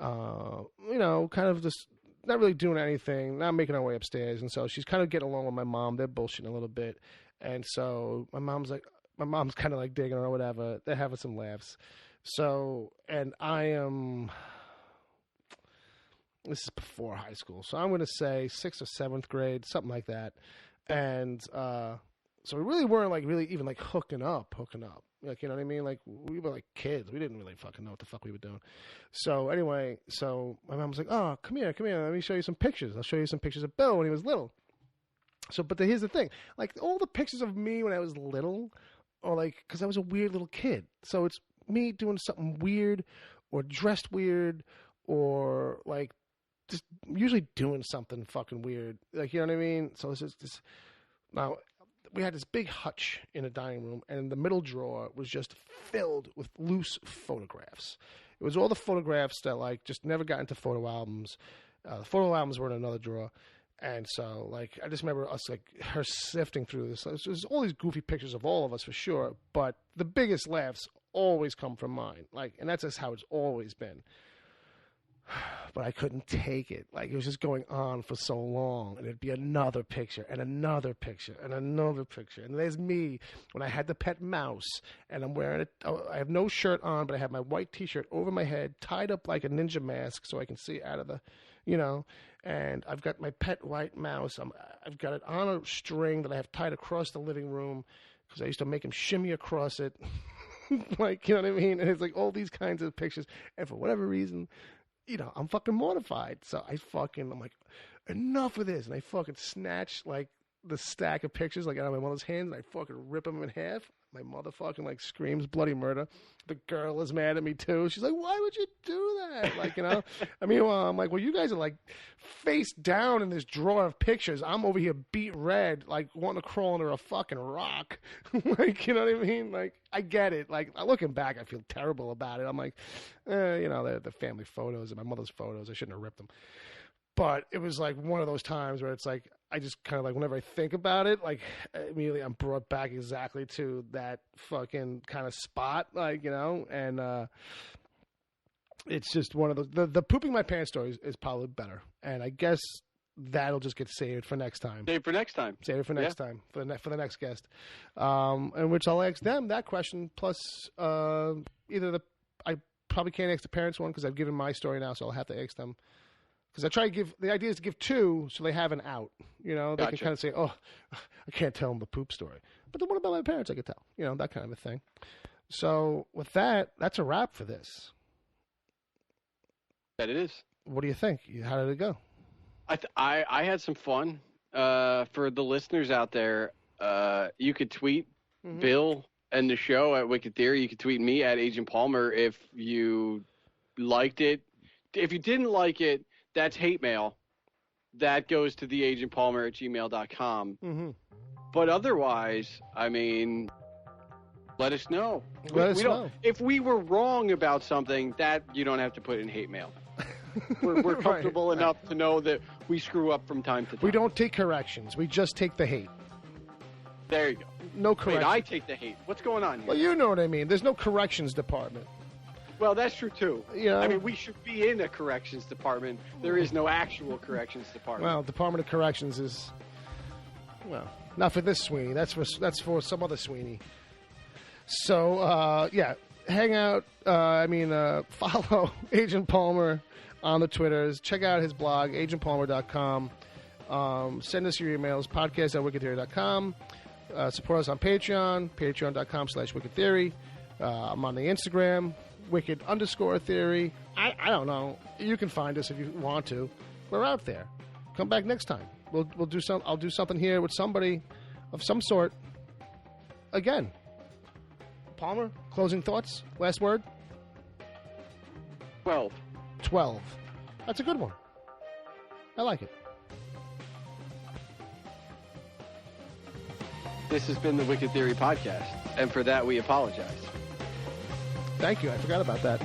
of just not really doing anything, not making our way upstairs, and so she's kind of getting along with my mom. They're bullshitting a little bit, and so my mom's kind of like digging her or whatever. They're having some laughs. So, and I am. This is before high school, so I'm going to say 6th or 7th grade, something like that. And so we really weren't even hooking up. Like, you know what I mean? Like, we were like kids. We didn't really fucking know what the fuck we were doing. So anyway, my mom was like, oh, come here. Let me show you some pictures. I'll show you some pictures of Bill when he was little. So, but here's the thing. Like, all the pictures of me when I was little are like, because I was a weird little kid. So it's me doing something weird or dressed weird or like, just usually doing something fucking weird. Like, you know what I mean? So it's just now we had this big hutch in the dining room, and the middle drawer was just filled with loose photographs. It was all the photographs that like just never got into photo albums. The photo albums were in another drawer. And so, like, I just remember her sifting through this. There's all these goofy pictures of all of us for sure, but the biggest laughs always come from mine. Like, and that's just how it's always been. But I couldn't take it. Like, it was just going on for so long. And it'd be another picture and another picture and another picture. And there's me when I had the pet mouse. And I'm wearing it. I have no shirt on, but I have my white T-shirt over my head, tied up like a ninja mask so I can see out of the, And I've got my pet white mouse. I've got it on a string that I have tied across the living room because I used to make him shimmy across it. Like, you know what I mean? And it's like all these kinds of pictures. And for whatever reason, I'm fucking mortified. So I'm like, enough of this. And I fucking snatch like the stack of pictures like out of my mother's hands, and I fucking rip them in half. My mother fucking like screams bloody murder. The girl is mad at me too. She's like, why would you do that? Like, I mean, I'm like, well, you guys are like face down in this drawer of pictures. I'm over here beat red, like wanting to crawl under a fucking rock. Like, you know what I mean? Like, I get it. Like, looking back, I feel terrible about it. I'm like, they're the family photos and my mother's photos. I shouldn't have ripped them. But it was like one of those times where it's like, I just kind of like, whenever I think about it, like immediately I'm brought back exactly to that fucking kind of spot, like, and it's just one of those, the pooping my pants story is probably better. And I guess that'll just get saved for next time. Save it for next time for the next guest. In which I'll ask them that question plus I probably can't ask the parents one because I've given my story now, so I'll have to ask them. Because I try to the idea is to give two so they have an out. They Gotcha. can kind of say, oh, I can't tell them the poop story. But then what about my parents I could tell? That kind of a thing. So with that, that's a wrap for this. That it is. What do you think? How did it go? I had some fun. For the listeners out there, you could tweet Bill and the show at Wicked Theory. You could tweet me at Agent Palmer if you liked it. If you didn't like it, that's hate mail. That goes to theagentpalmer@gmail.com. Mm-hmm. But otherwise, I mean, let us know. Let us know. If we were wrong about something, that you don't have to put in hate mail. We're comfortable enough to know that we screw up from time to time. We don't take corrections. We just take the hate. There you go. No corrections. Wait, I take the hate. What's going on here? Well, you know what I mean. There's no corrections department. Well, that's true, too. I mean, we should be in a corrections department. There is no actual corrections department. Well, Department of Corrections is, not for this Sweeney. That's for some other Sweeney. So, hang out. Follow Agent Palmer on the Twitters. Check out his blog, agentpalmer.com. Send us your emails, podcast@wickedtheory.com. Support us on Patreon, patreon.com/wickedtheory. I'm on the Instagram, Wicked_theory. I don't know. You can find us if you want to. We're out there. Come back next time. We'll do some. I'll do something here with somebody of some sort. Again, Palmer, closing thoughts. Last word. 12. That's a good one. I like it. This has been the Wicked Theory Podcast, and for that we apologize. Thank you. I forgot about that.